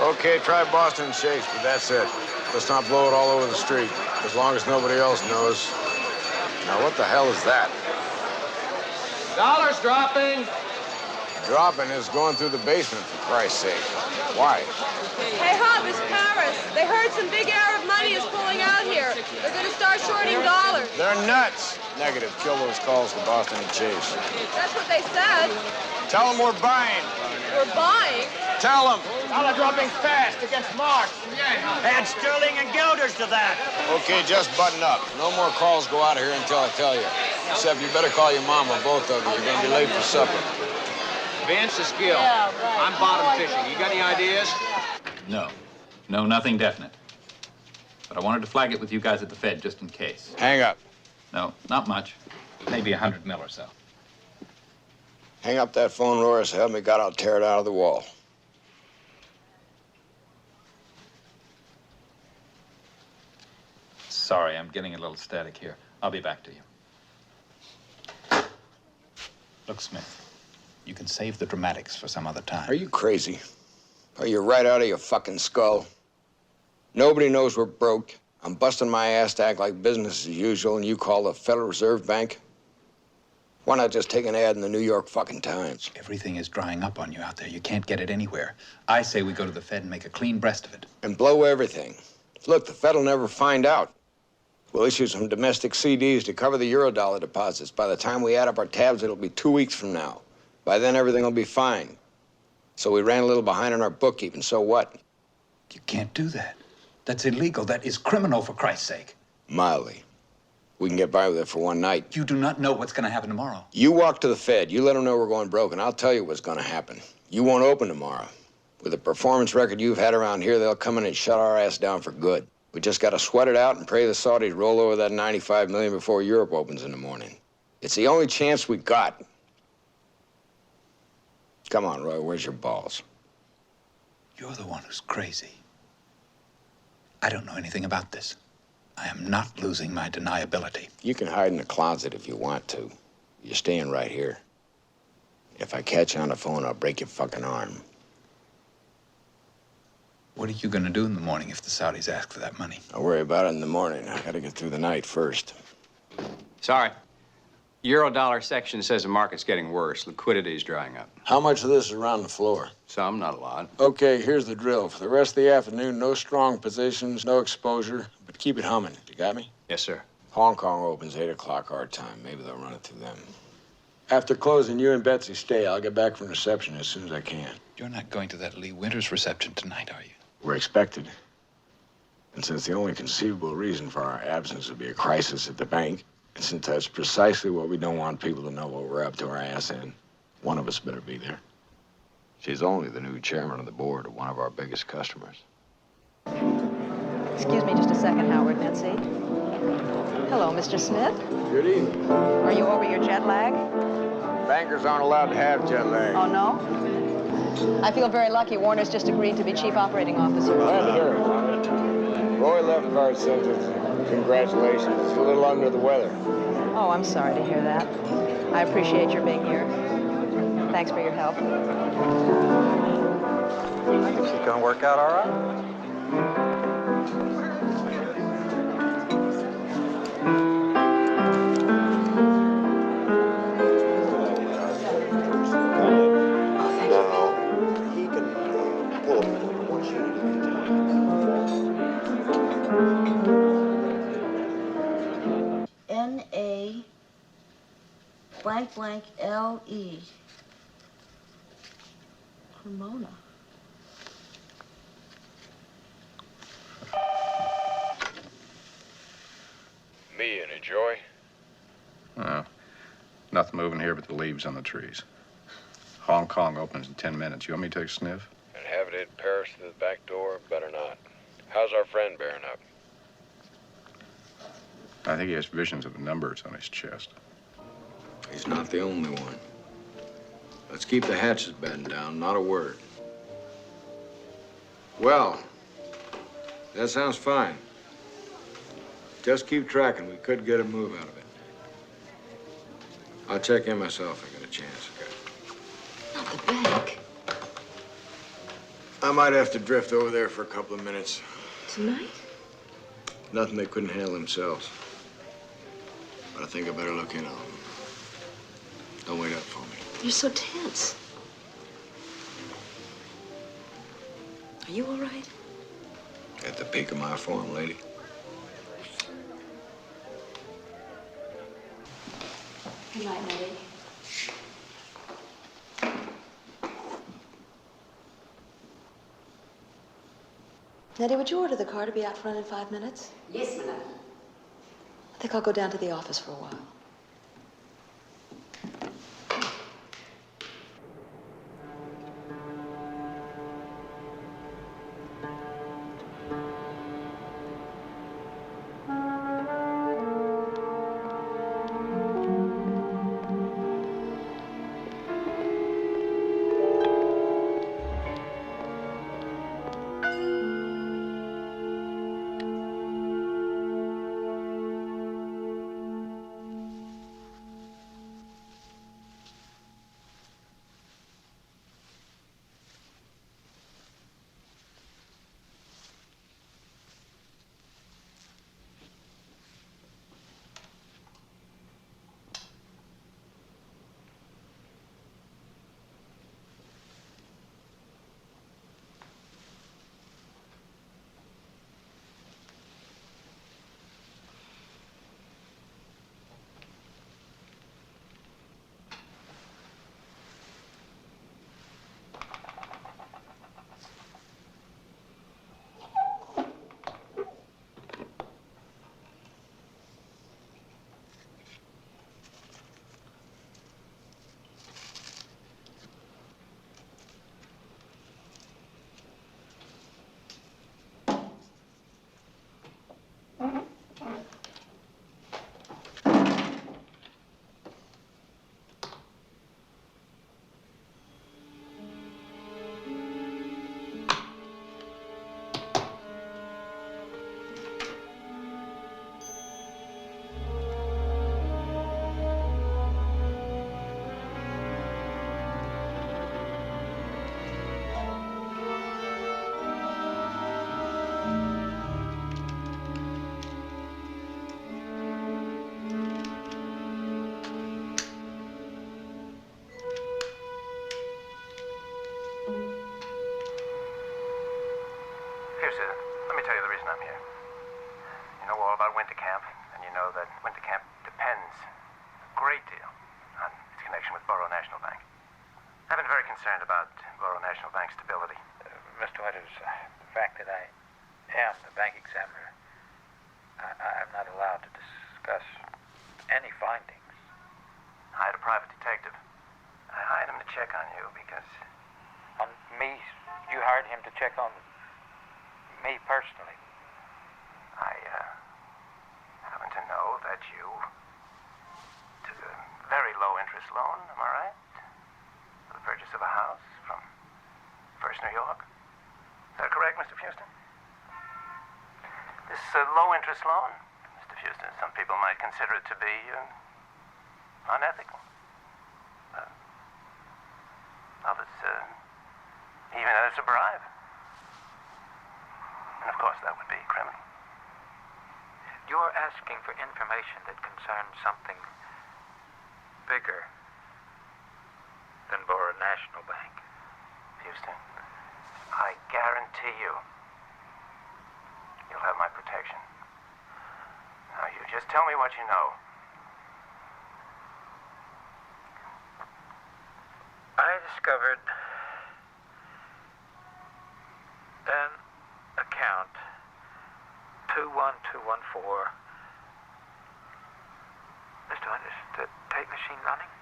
Okay, try Boston and Chase, but that's it. Let's not blow it all over the street, as long as nobody else knows. Now, what the hell is that? Dollars dropping. Dropping is going through the basement, for Christ's sake. Why? Hey, Hub, it's Paris. They heard some big Arab money is pulling out here. They're going to start shorting dollars. They're nuts. Negative. Kill those calls to Boston and Chase. That's what they said. Tell them we're buying. We're buying? Tell them. Dollar dropping fast against March. Add sterling and guilders to that. Okay, just button up. No more calls go out of here until I tell you. Except you better call your mom or both of you. You're going to be late for supper. Vance is skill. Yeah, right. I'm bottom fishing. You got any ideas? No. No, nothing definite. But I wanted to flag it with you guys at the Fed just in case. Hang up. No, not much. Maybe 100 mil or so. Hang up that phone, Roy. So help me God, I'll tear it out of the wall. Sorry, I'm getting a little static here. I'll be back to you. Look, Smith, you can save the dramatics for some other time. Are you crazy? Are you right out of your fucking skull? Nobody knows we're broke. I'm busting my ass to act like business as usual, and you call the Federal Reserve Bank? Why not just take an ad in the New York fucking Times? Everything is drying up on you out there. You can't get it anywhere. I say we go to the Fed and make a clean breast of it. And blow everything. Look, the Fed will never find out. We'll issue some domestic CDs to cover the Eurodollar deposits. By the time we add up our tabs, it'll be 2 weeks from now. By then, everything will be fine. So we ran a little behind on our bookkeeping, so what? You can't do that. That's illegal. That is criminal, for Christ's sake. Mildly. We can get by with it for one night. You do not know what's going to happen tomorrow. You walk to the Fed. You let them know we're going broke, and I'll tell you what's going to happen. You won't open tomorrow. With the performance record you've had around here, they'll come in and shut our ass down for good. We just got to sweat it out and pray the Saudis roll over that 95 million before Europe opens in the morning. It's the only chance we got. Come on, Roy, where's your balls? You're the one who's crazy. I don't know anything about this. I am not losing my deniability. You can hide in the closet if you want to. You're staying right here. If I catch you on the phone, I'll break your fucking arm. What are you going to do in the morning if the Saudis ask for that money? I'll worry about it in the morning. I got to get through the night first. Sorry. Euro-dollar section says the market's getting worse. Liquidity is drying up. How much of this is around the floor? Some, not a lot. Okay, here's the drill. For the rest of the afternoon, no strong positions, no exposure, but keep it humming. You got me? Yes, sir. Hong Kong opens 8 o'clock our time. Maybe they'll run it through them. After closing, you and Betsy stay. I'll get back from reception as soon as I can. You're not going to that Lee Winters reception tonight, are you? We're expected. And since the only conceivable reason for our absence would be a crisis at the bank, and since that's precisely what we don't want people to know what we're up to our ass in, one of us better be there. She's only the new chairman of the board of one of our biggest customers. Excuse me just a second, Howard. Nancy. Hello, Mr. Smith. Good evening. Are you over your jet lag? Bankers aren't allowed to have jet lag. Oh, no? I feel very lucky. Warner's just agreed to be chief operating officer. Glad to hear it. Roy Lefevard sends us congratulations. He's a little under the weather. Oh, I'm sorry to hear that. I appreciate your being here. Thanks for your help. I think she's gonna work out all right. N-A blank blank L-E. Cremona. here but the leaves on the trees. Hong Kong opens in 10 minutes. You want me to take a sniff? And have it hit Paris through the back door? Better not. How's our friend bearing up? I think he has visions of numbers on his chest. He's not the only one. Let's keep the hatches battened down, not a word. Well, that sounds fine. Just keep tracking. We could get a move out of it. I'll check in myself if I get a chance. Not the bank. I might have to drift over there for a couple of minutes. Tonight? Nothing they couldn't handle themselves. But I think I better look in on them. Don't wait up for me. You're so tense. Are you all right? At the peak of my form, lady. Good night, Nettie. Nettie, would you order the car to be out front in 5 minutes? Yes, madam. I think I'll go down to the office for a while. Let me tell you the reason I'm here. You know all about winter camp, and you know that winter camp depends a great deal on its connection with Borough National Bank. I've been very concerned about Borough National Bank's stability. Mr. Winters, the fact that I am the bank examiner, I'm not allowed to discuss any findings. I hired a private detective. I hired him to check on you because... On me? You hired him to check on me personally? I happen to know that you took a very low-interest loan, am I right? For the purchase of a house from First New York. Is that correct, Mr. Houston? This low-interest loan, Mr. Houston, some people might consider it to be unethical. Others even that it's a bribe. And of course, that would be criminal. You're asking for information that concerns something bigger than Borough National Bank. Houston, I guarantee you'll have my protection. Now, you just tell me what you know. I discovered an account 21214. Mr. Winters, the tape machine running?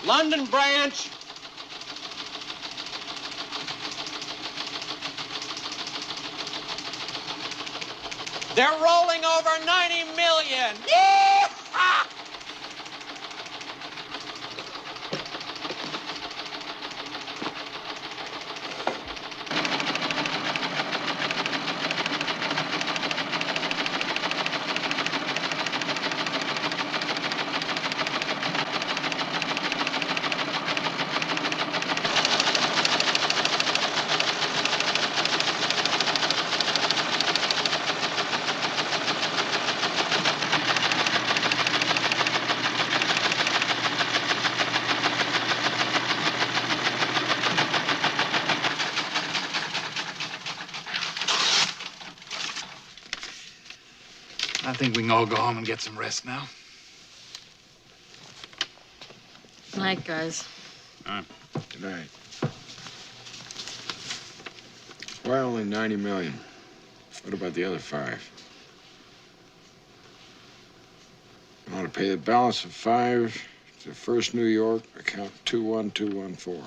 London branch. They're rolling over 90 million. Yee-haw! I think we can all go home and get some rest now. Night, guys. Good night. Why only 90 million? What about the other 5? I want to pay the balance of 5 to First New York, account 21214.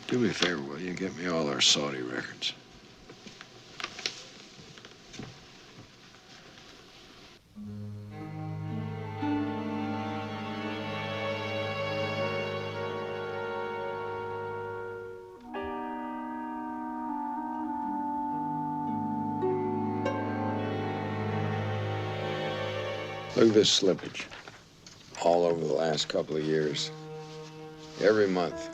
Do me a favor, will you? Get me all our Saudi records. Look at this slippage. All over the last couple of years. Every month.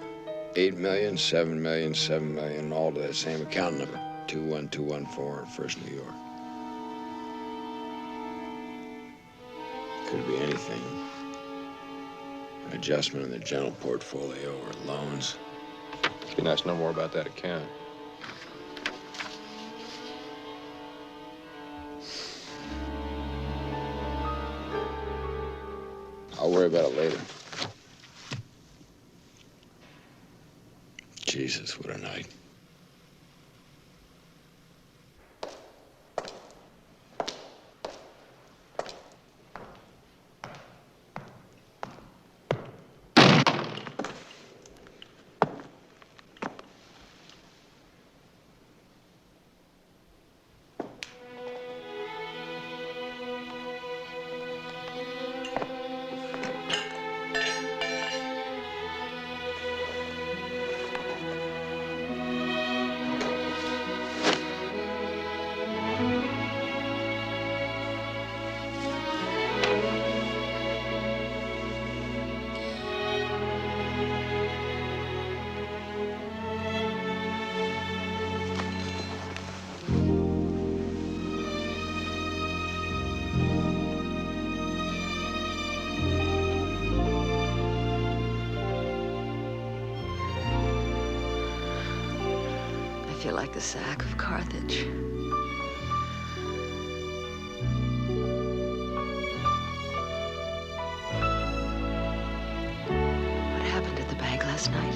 8 million, 7 million, 7 million, all to that same account number. 21214, First New York. Could be anything. An adjustment in the general portfolio or loans. It'd be nice to know more about that account. I'll worry about it later. Jesus, what a night. I feel like the sack of Carthage. What happened at the bank last night?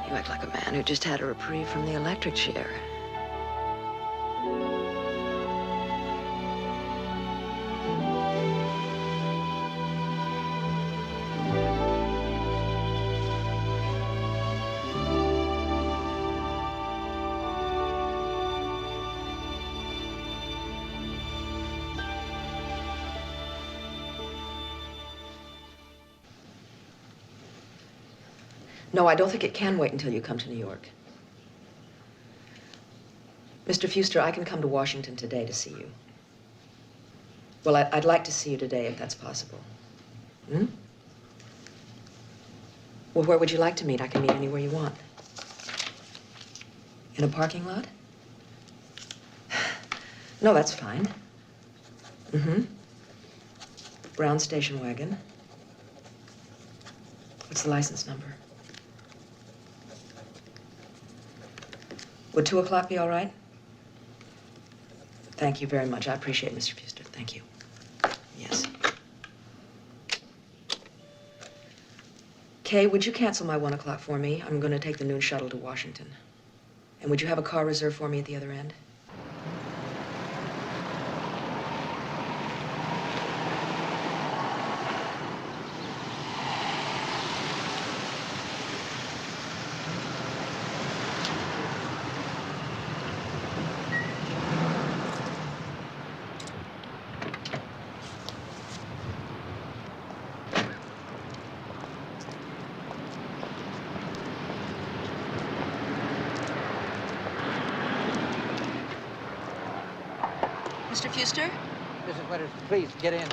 You act like a man who just had a reprieve from the electric chair. No, I don't think it can wait until you come to New York. Mr. Fuster, I can come to Washington today to see you. Well, I'd like to see you today if that's possible. Hmm? Well, where would you like to meet? I can meet anywhere you want. In a parking lot? No, that's fine. Mm-hmm. Brown station wagon. What's the license number? Would 2 o'clock be all right? Thank you very much. I appreciate it, Mr. Fuster. Thank you. Yes. Kay, would you cancel my 1 o'clock for me? I'm going to take the noon shuttle to Washington. And would you have a car reserved for me at the other end? Mr. Fuster? Mrs. Winters, please, get in.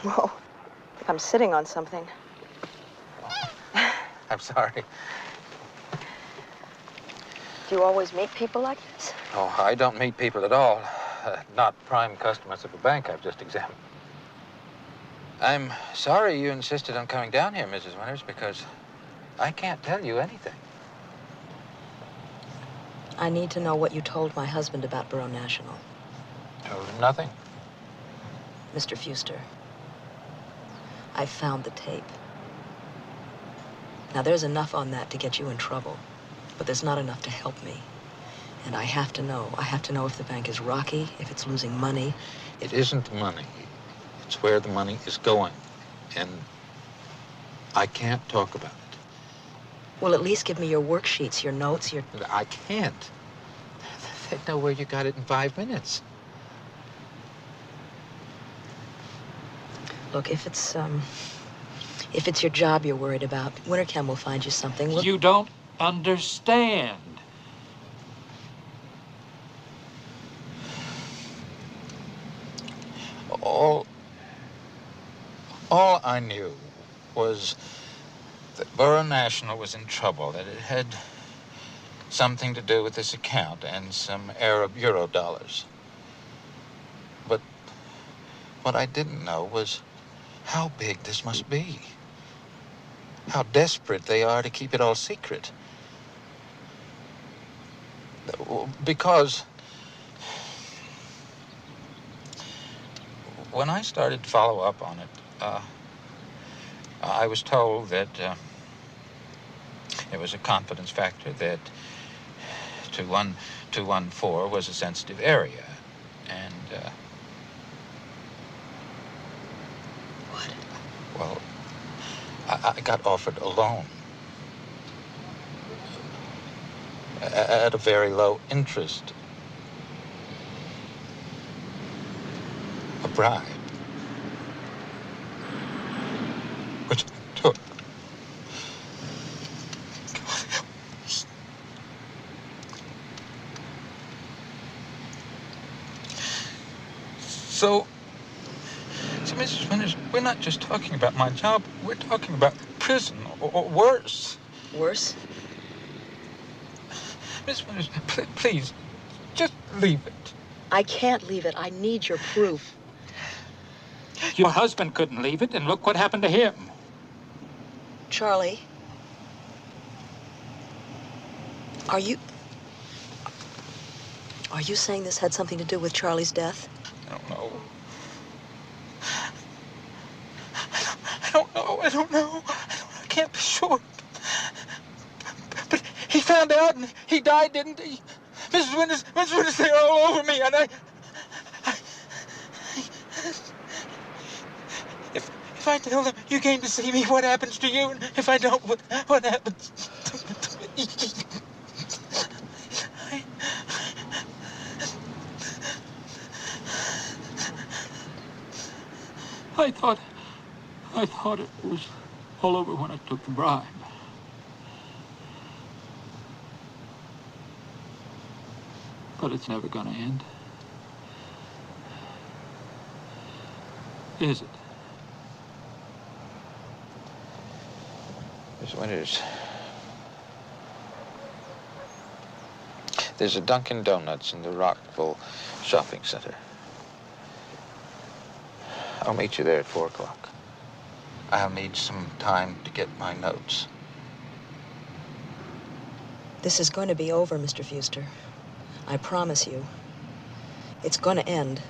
Whoa. I'm sitting on something. I'm sorry. Do you always meet people like this? Oh, I don't meet people at all. Not prime customers of a bank I've just examined. I'm sorry you insisted on coming down here, Mrs. Winters, because I can't tell you anything. I need to know what you told my husband about Borough National. Told him nothing. Mr. Fuster, I found the tape. Now, there's enough on that to get you in trouble, but there's not enough to help me. And I have to know. I have to know if the bank is rocky, if it's losing money. It isn't money. It's where the money is going. And I can't talk about it. Well, at least give me your worksheets, your notes, your... I can't. They'd know where you got it in 5 minutes. Look, if it's your job you're worried about, Winterchem will find you something. You don't understand. All I knew was that Borough National was in trouble, that it had something to do with this account and some Arab euro dollars. But what I didn't know was how big this must be. How desperate they are to keep it all secret. Because when I started to follow up on it, I was told that it was a confidence factor, that 214 was a sensitive area, and What? Well, I got offered a loan at a very low interest, a bribe, which I took. So, Mrs. Winters, we're not just talking about my job. We're talking about prison or worse. Worse? Miss Winters, please, just leave it. I can't leave it. I need your proof. Your husband couldn't leave it, and look what happened to him. Charlie, are you saying this had something to do with Charlie's death? I don't know. I don't know. I can't be sure. But he found out and he died, didn't he? Mrs. Winters, they're all over me, and If I tell them you came to see me, what happens to you? And if I don't, what happens to me? I thought it was all over when I took the bribe. But it's never gonna end. Is it? Miss Winters, there's a Dunkin' Donuts in the Rockville Shopping Center. I'll meet you there at 4 o'clock. I'll need some time to get my notes. This is going to be over, Mr. Fuster. I promise you. It's going to end.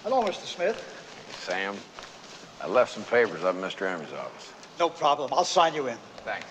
Hello, Mr. Smith. Sam, I left some papers up in Mr. Emery's office. No problem. I'll sign you in. Thanks.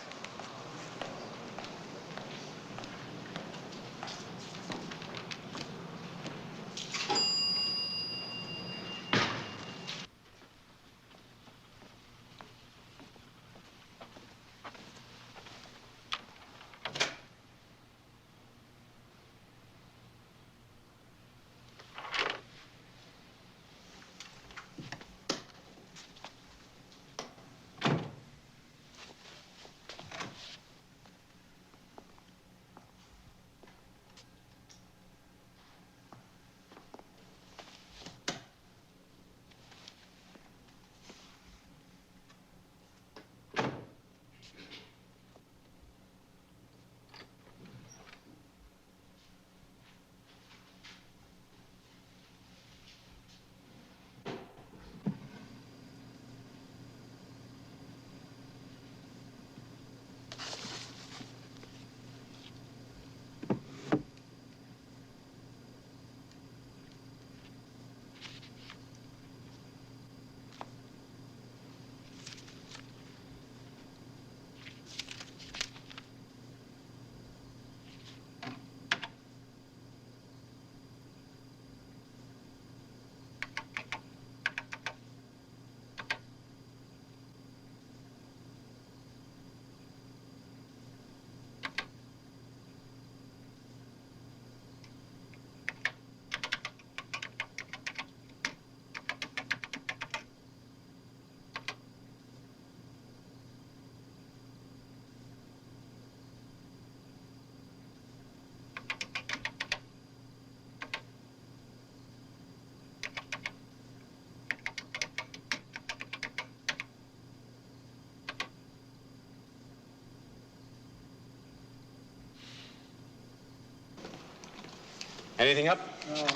Anything up? No.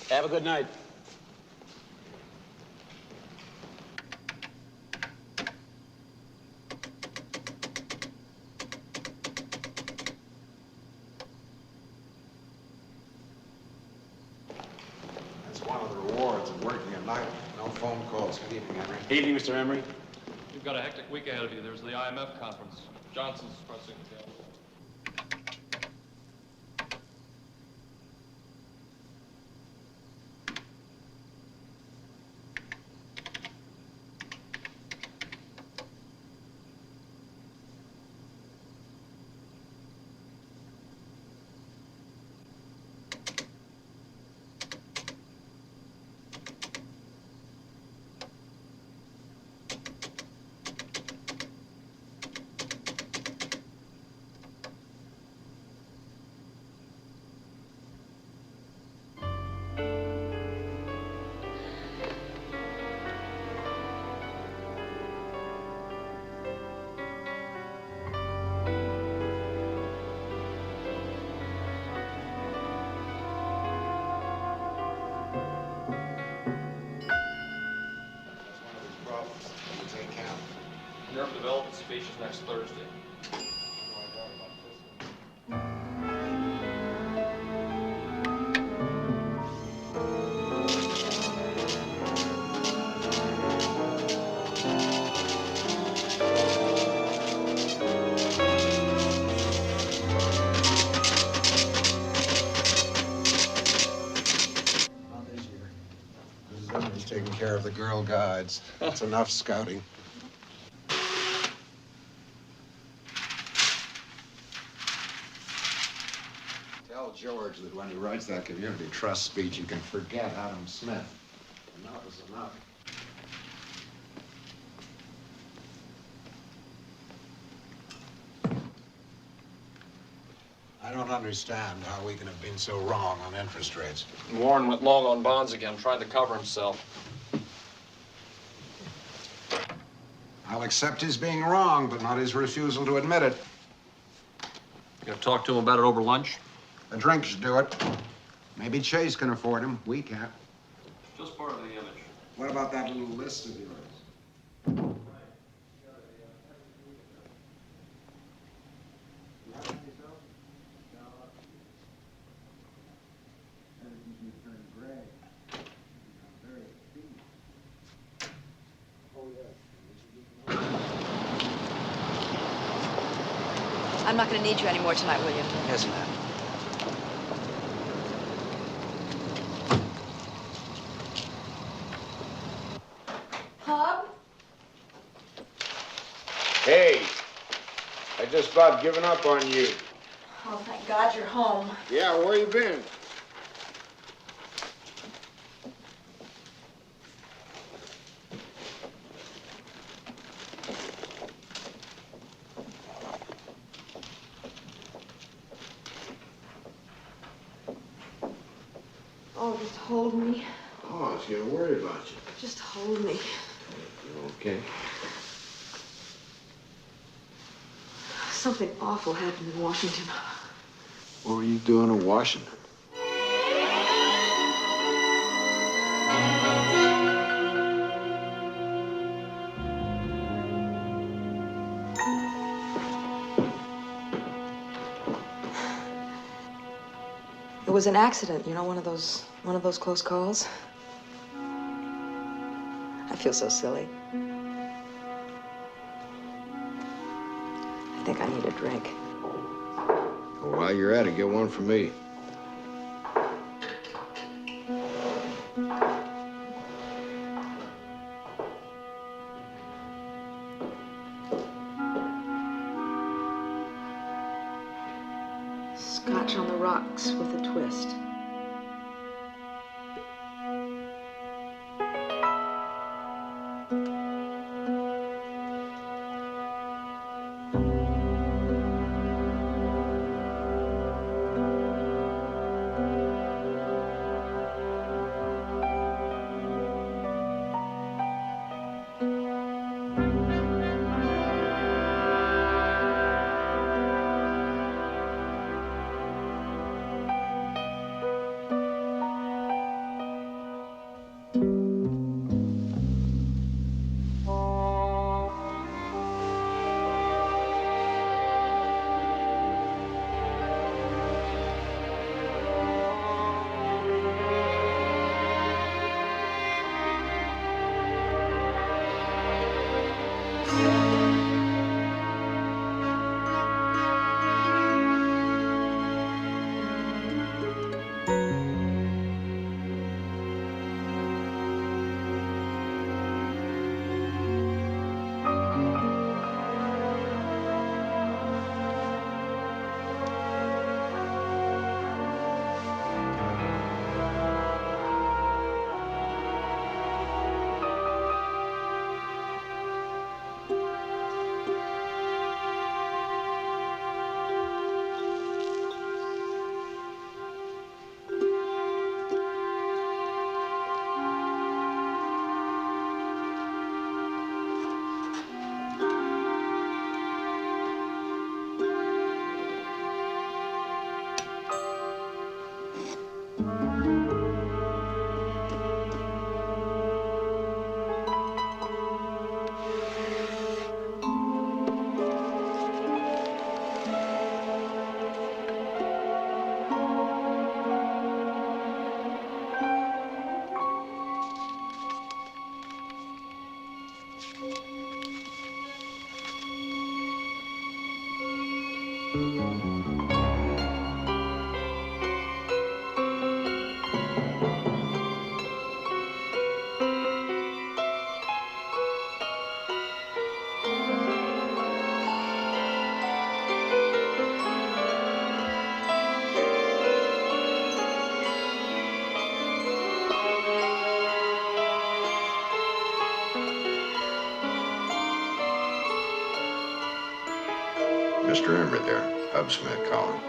Have a good night. That's one of the rewards of working at night. No phone calls. Good evening, Henry. Evening, Mr. Emery. You've got a hectic week ahead of you. There's the IMF conference. Johnson's pressing the deal. Nerve development speech is next Thursday. Mrs. Emery's taking care of the Girl Guides. That's enough scouting. Tell George that when he writes that community trust speech, he can forget Adam Smith. Enough is enough. I don't understand how we can have been so wrong on interest rates. Warren went long on bonds again, trying to cover himself. I'll accept his being wrong, but not his refusal to admit it. You gonna talk to him about it over lunch? A drink should do it. Maybe Chase can afford him. We can't. Just part of the image. What about that little list of yours? I'm not going to need you anymore tonight, William. Yes, ma'am. Hub? Hey, I just about given up on you. Oh, thank God you're home. Yeah, where you been? Oh, just hold me. Oh, I was getting worried about you. Just hold me. You okay? Something awful happened in Washington. What were you doing in Washington? It was an accident, you know, one of those close calls. I feel so silly. I think I need a drink. Well, while you're at it, get one for me. Scotch on the rocks with a twist. Mr. Embry there, Hub Smith calling.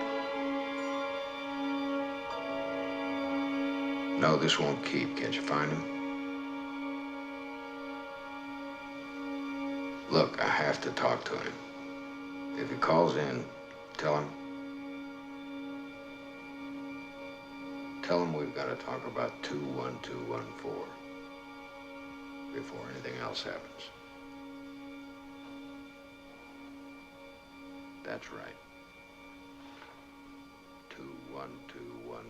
No, this won't keep. Can't you find him? Look, I have to talk to him. If he calls in, tell him we've got to talk about 21214 before anything else happens. That's right. 21214.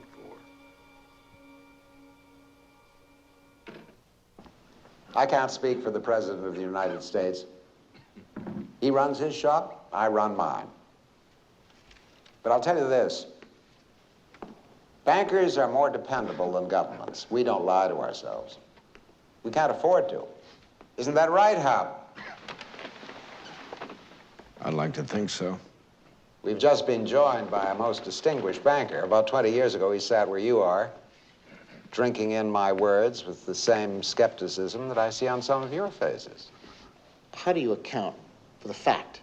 I can't speak for the President of the United States. He runs his shop, I run mine. But I'll tell you this. Bankers are more dependable than governments. We don't lie to ourselves. We can't afford to. Isn't that right, Hub? I'd like to think so. We've just been joined by a most distinguished banker. About 20 years ago, he sat where you are, drinking in my words with the same skepticism that I see on some of your faces. How do you account for the fact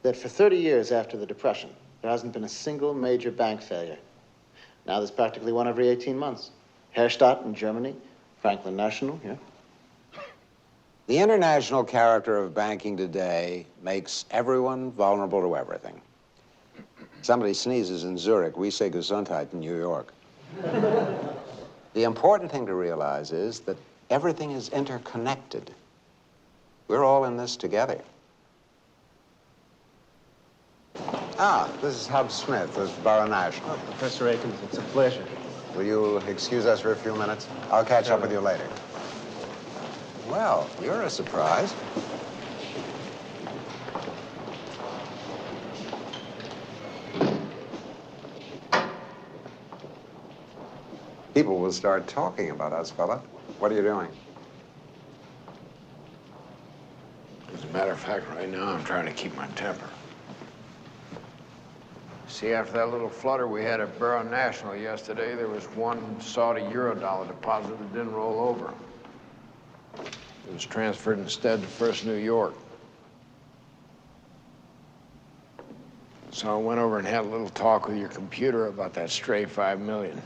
that for 30 years after the Depression, there hasn't been a single major bank failure? Now there's practically one every 18 months. Herstatt in Germany, Franklin National here. The international character of banking today makes everyone vulnerable to everything. Somebody sneezes in Zurich, we say Gesundheit in New York. The important thing to realize is that everything is interconnected. We're all in this together. Ah, this is Hub Smith of Borough National. Oh, Professor Akins, it's a pleasure. Will you excuse us for a few minutes? I'll catch up with you later. Well, you're a surprise. People will start talking about us, fella. What are you doing? As a matter of fact, right now, I'm trying to keep my temper. See, after that little flutter we had at Borough National yesterday, there was one Saudi Eurodollar deposit that didn't roll over. It was transferred instead to First New York. So I went over and had a little talk with your computer about that stray $5 million.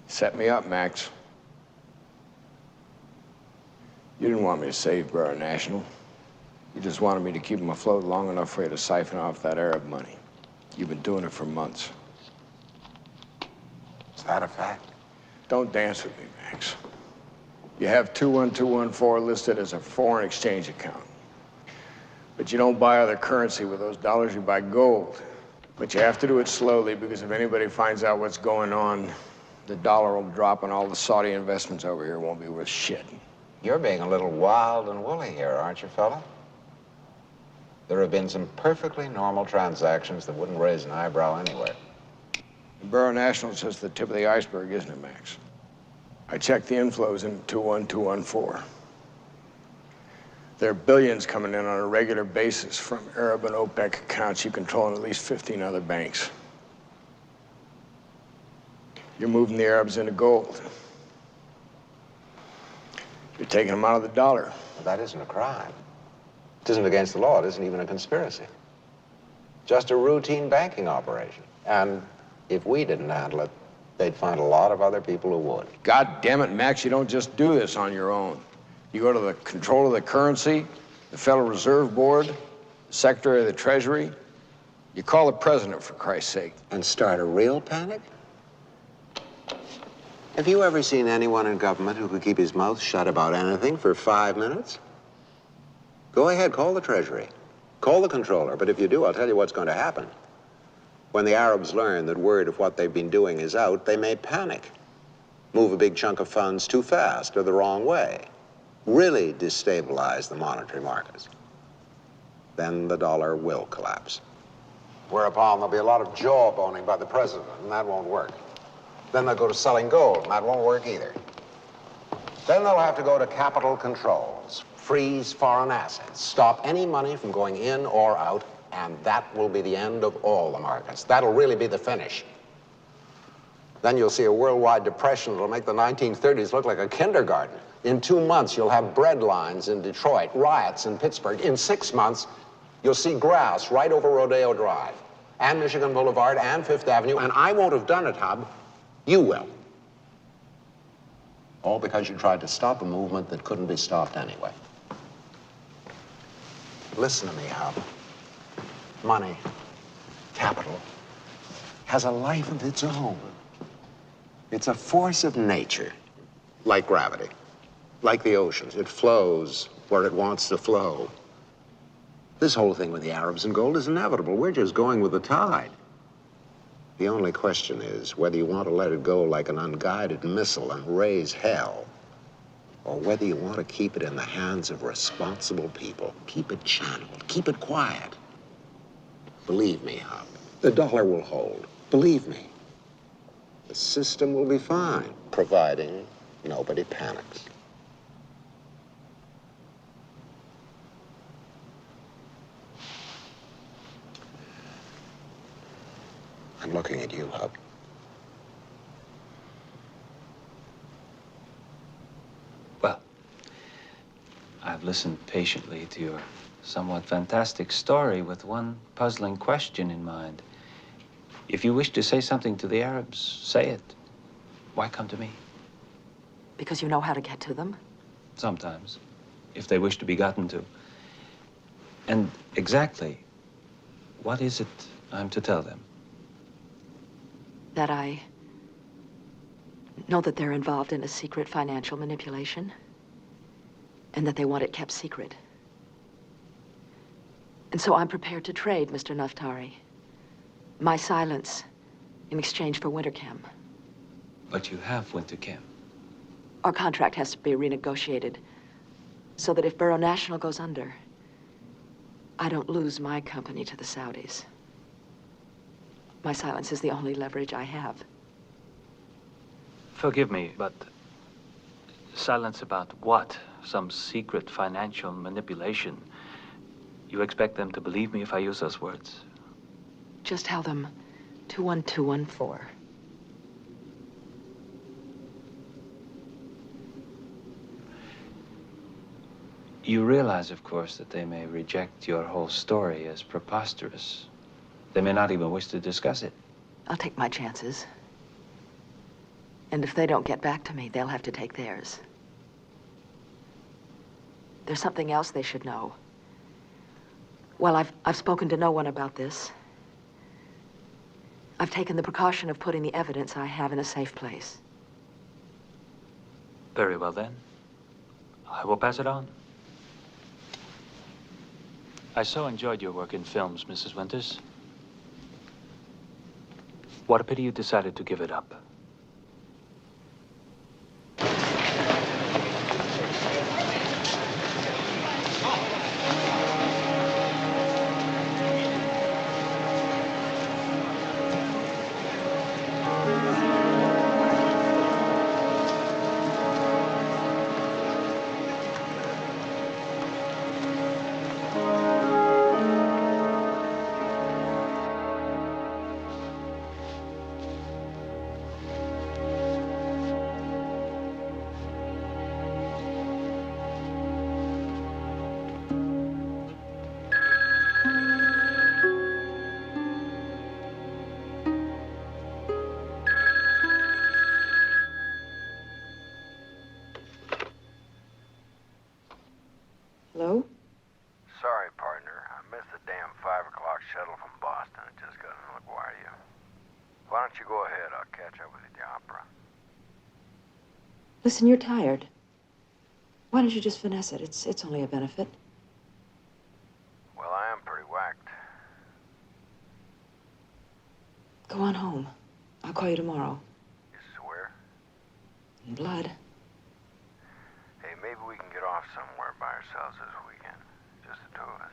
Set me up, Max. You didn't want me to save Borough National. You just wanted me to keep them afloat long enough for you to siphon off that Arab money. You've been doing it for months. Is that a fact? Don't dance with me, Max. You have 21214 listed as a foreign exchange account. But you don't buy other currency with those dollars, you buy gold. But you have to do it slowly because if anybody finds out what's going on, the dollar will drop and all the Saudi investments over here won't be worth shit. You're being a little wild and woolly here, aren't you, fella? There have been some perfectly normal transactions that wouldn't raise an eyebrow anywhere. The Borough National is just the tip of the iceberg, isn't it, Max? I checked the inflows in 21214. There are billions coming in on a regular basis from Arab and OPEC accounts you control in at least 15 other banks. You're moving the Arabs into gold. You're taking them out of the dollar. Well, that isn't a crime. It isn't against the law. It isn't even a conspiracy. Just a routine banking operation. And if we didn't handle it, they'd find a lot of other people who would. God damn it, Max, you don't just do this on your own. You go to the control of the currency, the Federal Reserve Board, the Secretary of the Treasury. You call the president, for Christ's sake. And start a real panic? Have you ever seen anyone in government who could keep his mouth shut about anything for 5 minutes? Go ahead, call the Treasury. Call the controller, but if you do, I'll tell you what's going to happen. When the Arabs learn that word of what they've been doing is out, they may panic. Move a big chunk of funds too fast or the wrong way. Really destabilize the monetary markets. Then the dollar will collapse. Whereupon there'll be a lot of jawboning by the president, and that won't work. Then they'll go to selling gold, and that won't work either. Then they'll have to go to capital controls, freeze foreign assets, stop any money from going in or out, and that will be the end of all the markets. That'll really be the finish. Then you'll see a worldwide depression that'll make the 1930s look like a kindergarten. In 2 months, you'll have bread lines in Detroit, riots in Pittsburgh. In 6 months, you'll see grass right over Rodeo Drive, and Michigan Boulevard, and Fifth Avenue, and I won't have done it, Hub. You will. All because you tried to stop a movement that couldn't be stopped anyway. Listen to me, Hub. Money, capital, has a life of its own. It's a force of nature, like gravity, like the oceans. It flows where it wants to flow. This whole thing with the Arabs and gold is inevitable. We're just going with the tide. The only question is whether you want to let it go like an unguided missile and raise hell, or whether you want to keep it in the hands of responsible people. Keep it channeled, keep it quiet. Believe me, Hub, the dollar will hold. Believe me. The system will be fine, providing nobody panics. I'm looking at you, Hub. Well, I've listened patiently to your somewhat fantastic story with one puzzling question in mind. If you wish to say something to the Arabs, say it. Why come to me? Because you know how to get to them? Sometimes, if they wish to be gotten to. And exactly, what is it I'm to tell them? That I know that they're involved in a secret financial manipulation, and that they want it kept secret. And so I'm prepared to trade, Mr. Naftari. My silence in exchange for Winterchem. But you have Winterchem. Our contract has to be renegotiated so that if Borough National goes under, I don't lose my company to the Saudis. My silence is the only leverage I have. Forgive me, but silence about what? Some secret financial manipulation? You expect them to believe me if I use those words? Just tell them 21214. You realize, of course, that they may reject your whole story as preposterous. They may not even wish to discuss it. I'll take my chances. And if they don't get back to me, they'll have to take theirs. There's something else they should know. Well, I've spoken to no one about this. I've taken the precaution of putting the evidence I have in a safe place. Very well, then. I will pass it on. I so enjoyed your work in films, Mrs. Winters. What a pity you decided to give it up. Hello? Sorry, partner. I missed the damn 5 o'clock shuttle from Boston. It just got in LaGuardia. Why don't you go ahead? I'll catch up with you at the opera. Listen, you're tired. Why don't you just finesse it? It's only a benefit. Well, I am pretty whacked. Go on home. I'll call you tomorrow. You swear? In blood. Hey, maybe we can get off somewhere by ourselves this weekend. Just the two of us.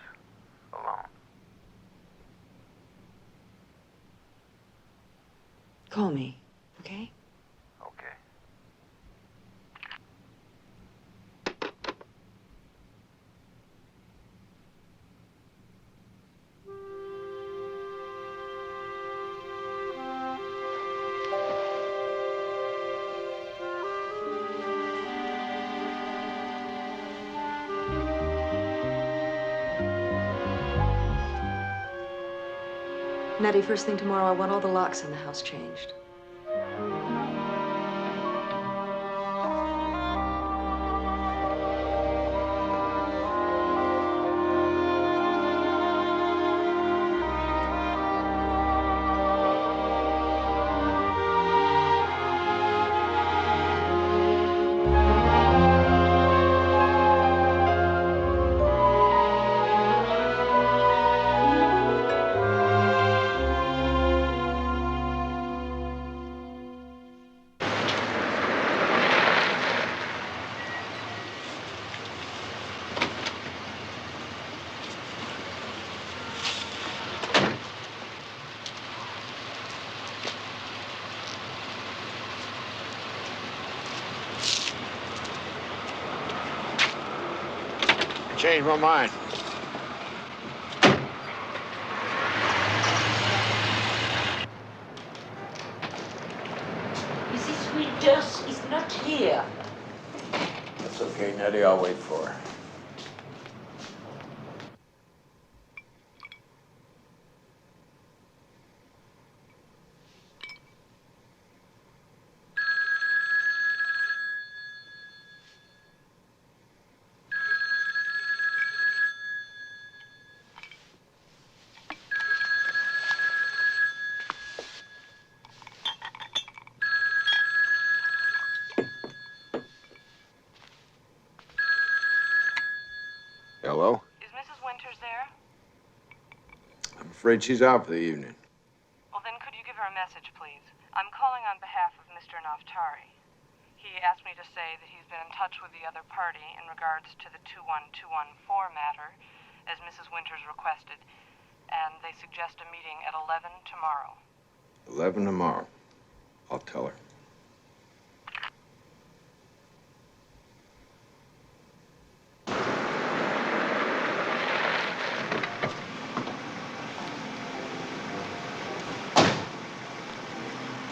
Alone. Call me, okay? Okay. Nettie, first thing tomorrow, I want all the locks in the house changed. changed my mind. Mrs. Winters is not here. That's okay, Nettie. I'll wait for her. Hello? Is Mrs. Winters there? I'm afraid she's out for the evening. Well, then could you give her a message, please? I'm calling on behalf of Mr. Naftari. He asked me to say that he's been in touch with the other party in regards to the 21214 matter, as Mrs. Winters requested, and they suggest a meeting at 11 tomorrow. 11 tomorrow. I'll tell her.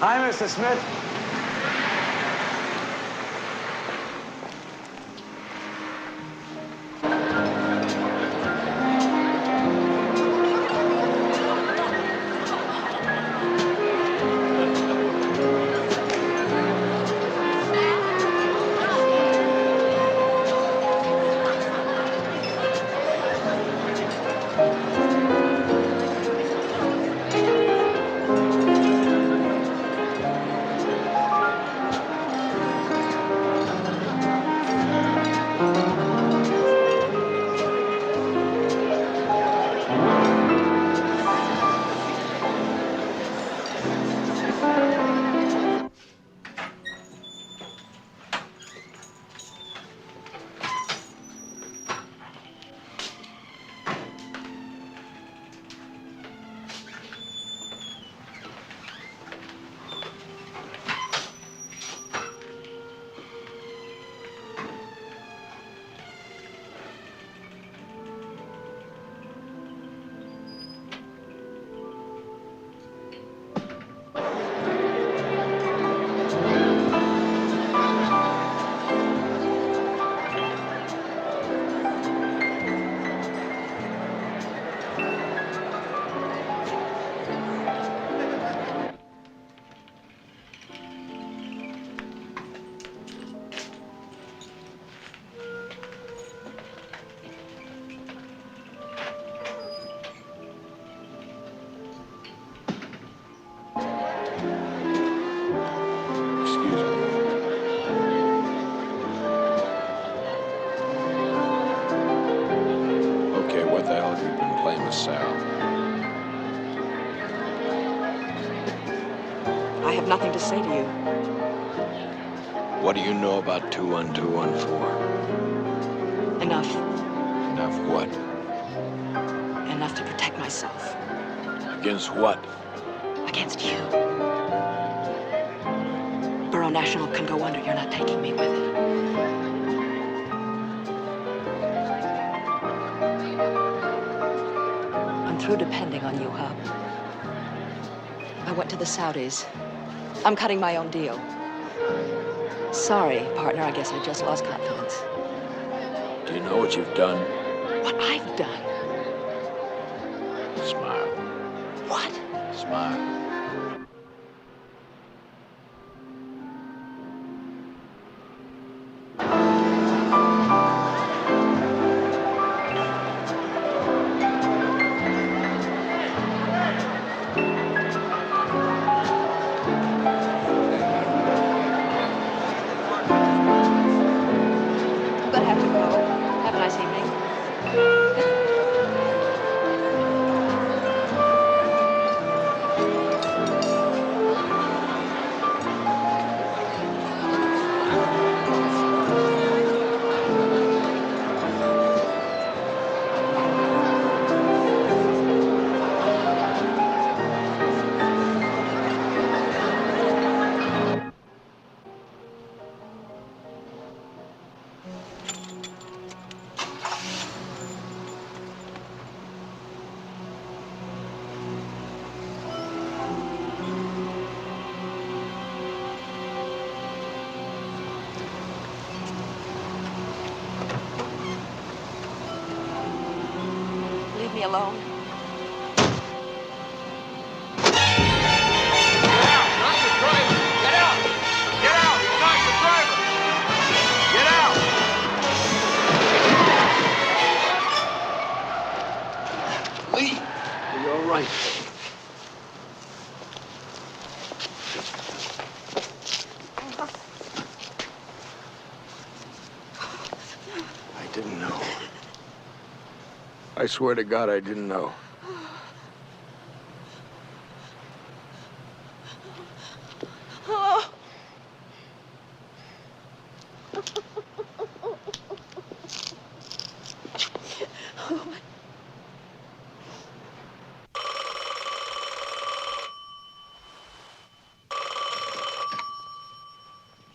Hi, Mr. Smith. I have nothing to say to you. What do you know about 21214? Enough. Enough what? Enough to protect myself. Against what? Against you. Borough National can go under. You're not taking me with it. I'm through depending on you, Hub. I went to the Saudis. I'm cutting my own deal. Sorry, partner, I guess I just lost confidence. Do you know what you've done? What I've done? Smile. What? Smile. alone. Lee, are you all right? I didn't know. I swear to God, I didn't know. Oh.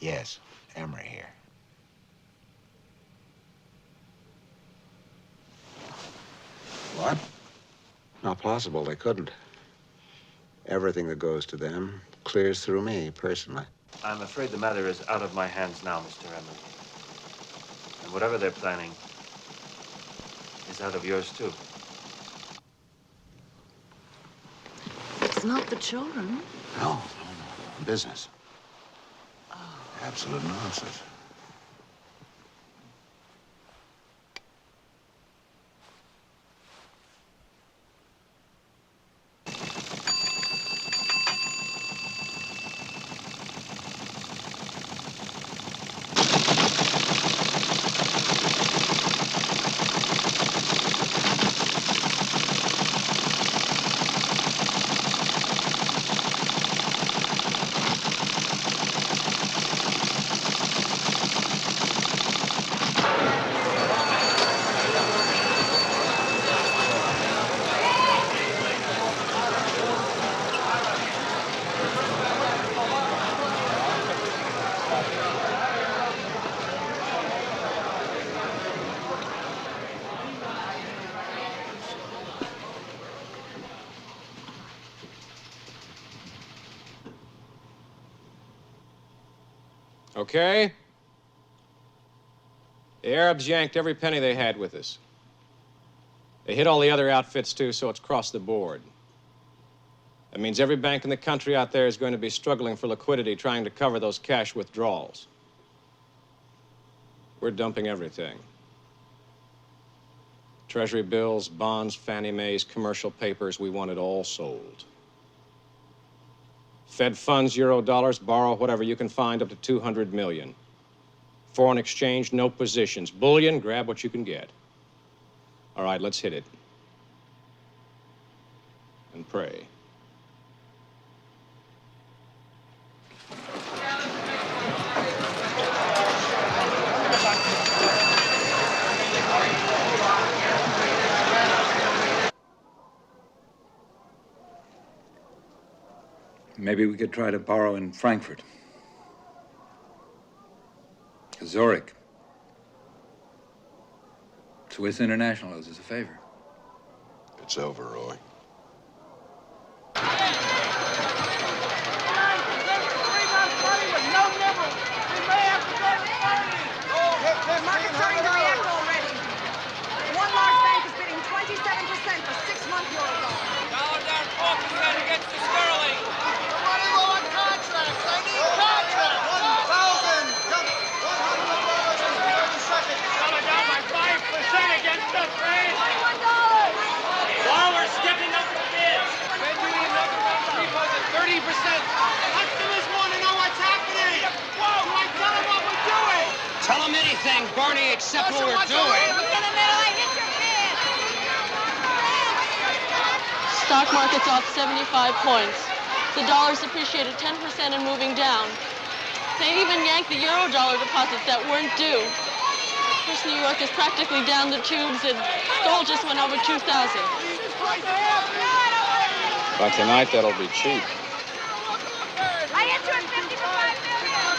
Yes, Emery here. What? Not possible. They couldn't. Everything that goes to them clears through me, personally. I'm afraid the matter is out of my hands now, Mr. Emery. And whatever they're planning is out of yours, too. It's not the children. No. Business. Absolute nonsense. Okay? The Arabs yanked every penny they had with us. They hit all the other outfits, too, so it's across the board. That means every bank in the country out there is going to be struggling for liquidity, trying to cover those cash withdrawals. We're dumping everything. Treasury bills, bonds, Fannie Mae's, commercial papers, we want it all sold. Fed funds, euro dollars, borrow whatever you can find up to 200 million. Foreign exchange, no positions. Bullion, grab what you can get. All right, let's hit it. And pray. Maybe we could try to borrow in Frankfurt. Zurich. Swiss International owes us a favor. It's over, Roy. The market's starting to react already. One large bank is bidding 27% for 6-month Eurobond. Dollar down 4% against the sterling. Money low on contracts. I need contracts. 1,000. $100 in 30 seconds. Dollar down by 5% against the trade. $21. Dollar stepping up the bids. Benjamin repos at 30%. Customers want to know what's happening. Whoa, do I tell them what we're doing? Tell them anything, Bernie, except what we're doing. Stock market's off 75 points. The dollar's appreciated 10% and moving down. They even yanked the euro dollar deposits that weren't due. First New York is practically down the tubes and gold just went over 2,000. By tonight, that'll be cheap. I hit you at 50 for 5 million.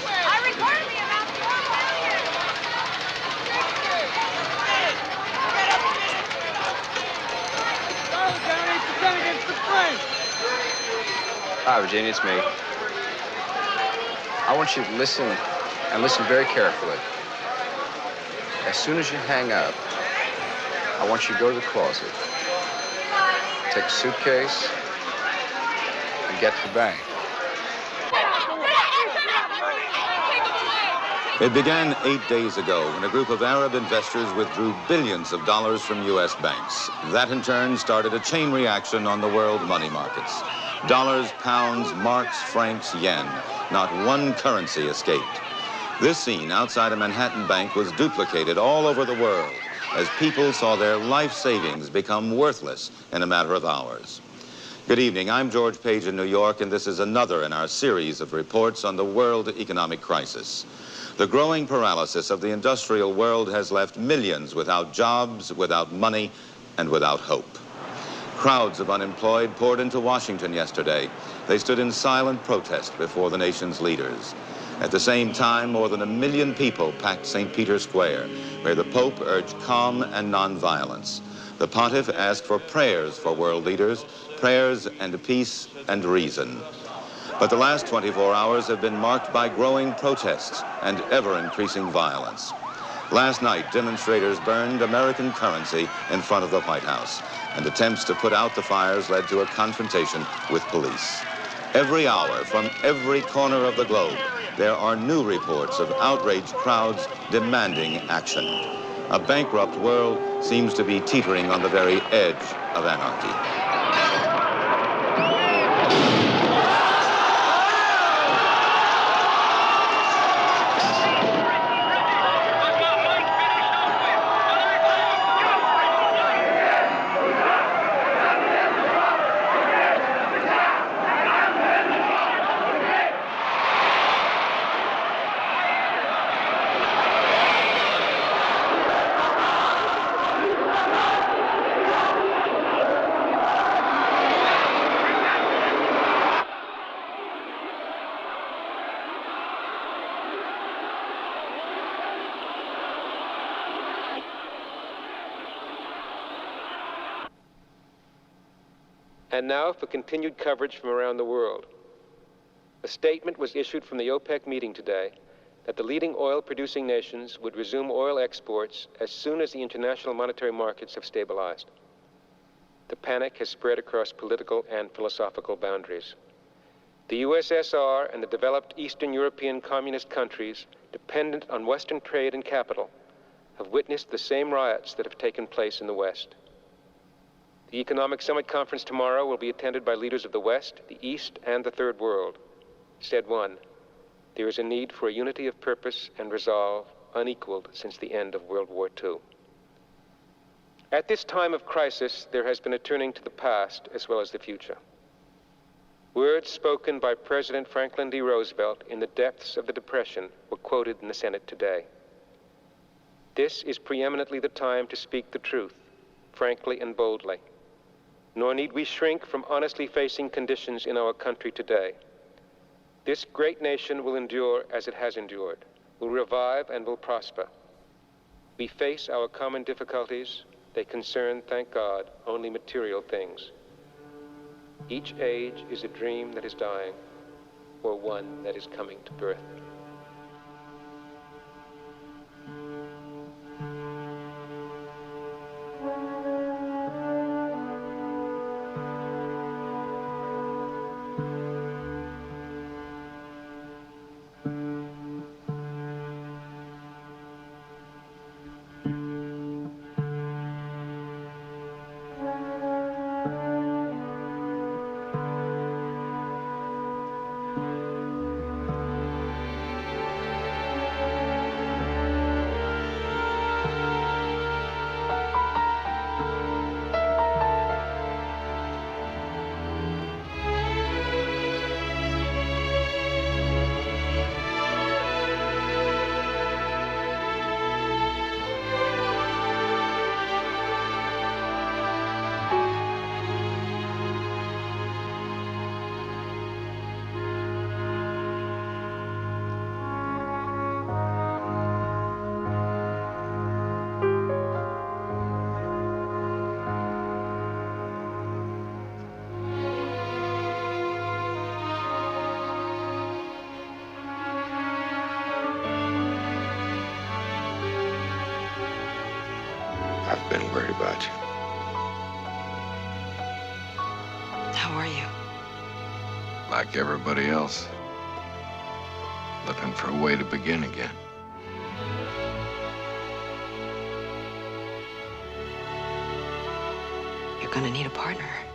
I recorded the amount for 4 million. Dollar down 8% against the French. Hi, Virginia, it's me. I want you to listen, and listen very carefully. As soon as you hang up, I want you to go to the closet, take a suitcase, and get to the bank. It began 8 days ago when a group of Arab investors withdrew billions of dollars from U.S. banks. That in turn started a chain reaction on the world money markets. Dollars, pounds, marks, francs, yen. Not one currency escaped. This scene outside a Manhattan bank was duplicated all over the world as people saw their life savings become worthless in a matter of hours. Good evening, I'm George Page in New York, and this is another in our series of reports on the world economic crisis. The growing paralysis of the industrial world has left millions without jobs, without money, and without hope. Crowds of unemployed poured into Washington yesterday. They stood in silent protest before the nation's leaders. At the same time, more than 1 million people packed St. Peter's Square, where the Pope urged calm and nonviolence. The pontiff asked for prayers for world leaders, prayers and peace and reason. But the last 24 hours have been marked by growing protests and ever-increasing violence. Last night, demonstrators burned American currency in front of the White House, and attempts to put out the fires led to a confrontation with police. Every hour, from every corner of the globe, there are new reports of outraged crowds demanding action. A bankrupt world seems to be teetering on the very edge of anarchy. And now for continued coverage from around the world. A statement was issued from the OPEC meeting today that the leading oil-producing nations would resume oil exports as soon as the international monetary markets have stabilized. The panic has spread across political and philosophical boundaries. The USSR and the developed Eastern European communist countries, dependent on Western trade and capital, have witnessed the same riots that have taken place in the West. The Economic Summit Conference tomorrow will be attended by leaders of the West, the East, and the Third World. Said one, there is a need for a unity of purpose and resolve unequaled since the end of World War II. At this time of crisis, there has been a turning to the past as well as the future. Words spoken by President Franklin D. Roosevelt in the depths of the Depression were quoted in the Senate today. This is preeminently the time to speak the truth, frankly and boldly. Nor need we shrink from honestly facing conditions in our country today. This great nation will endure as it has endured, will revive and will prosper. We face our common difficulties. They concern, thank God, only material things. Each age is a dream that is dying, or one that is coming to birth. about you. How are you? Like everybody else. Looking for a way to begin again. You're gonna need a partner.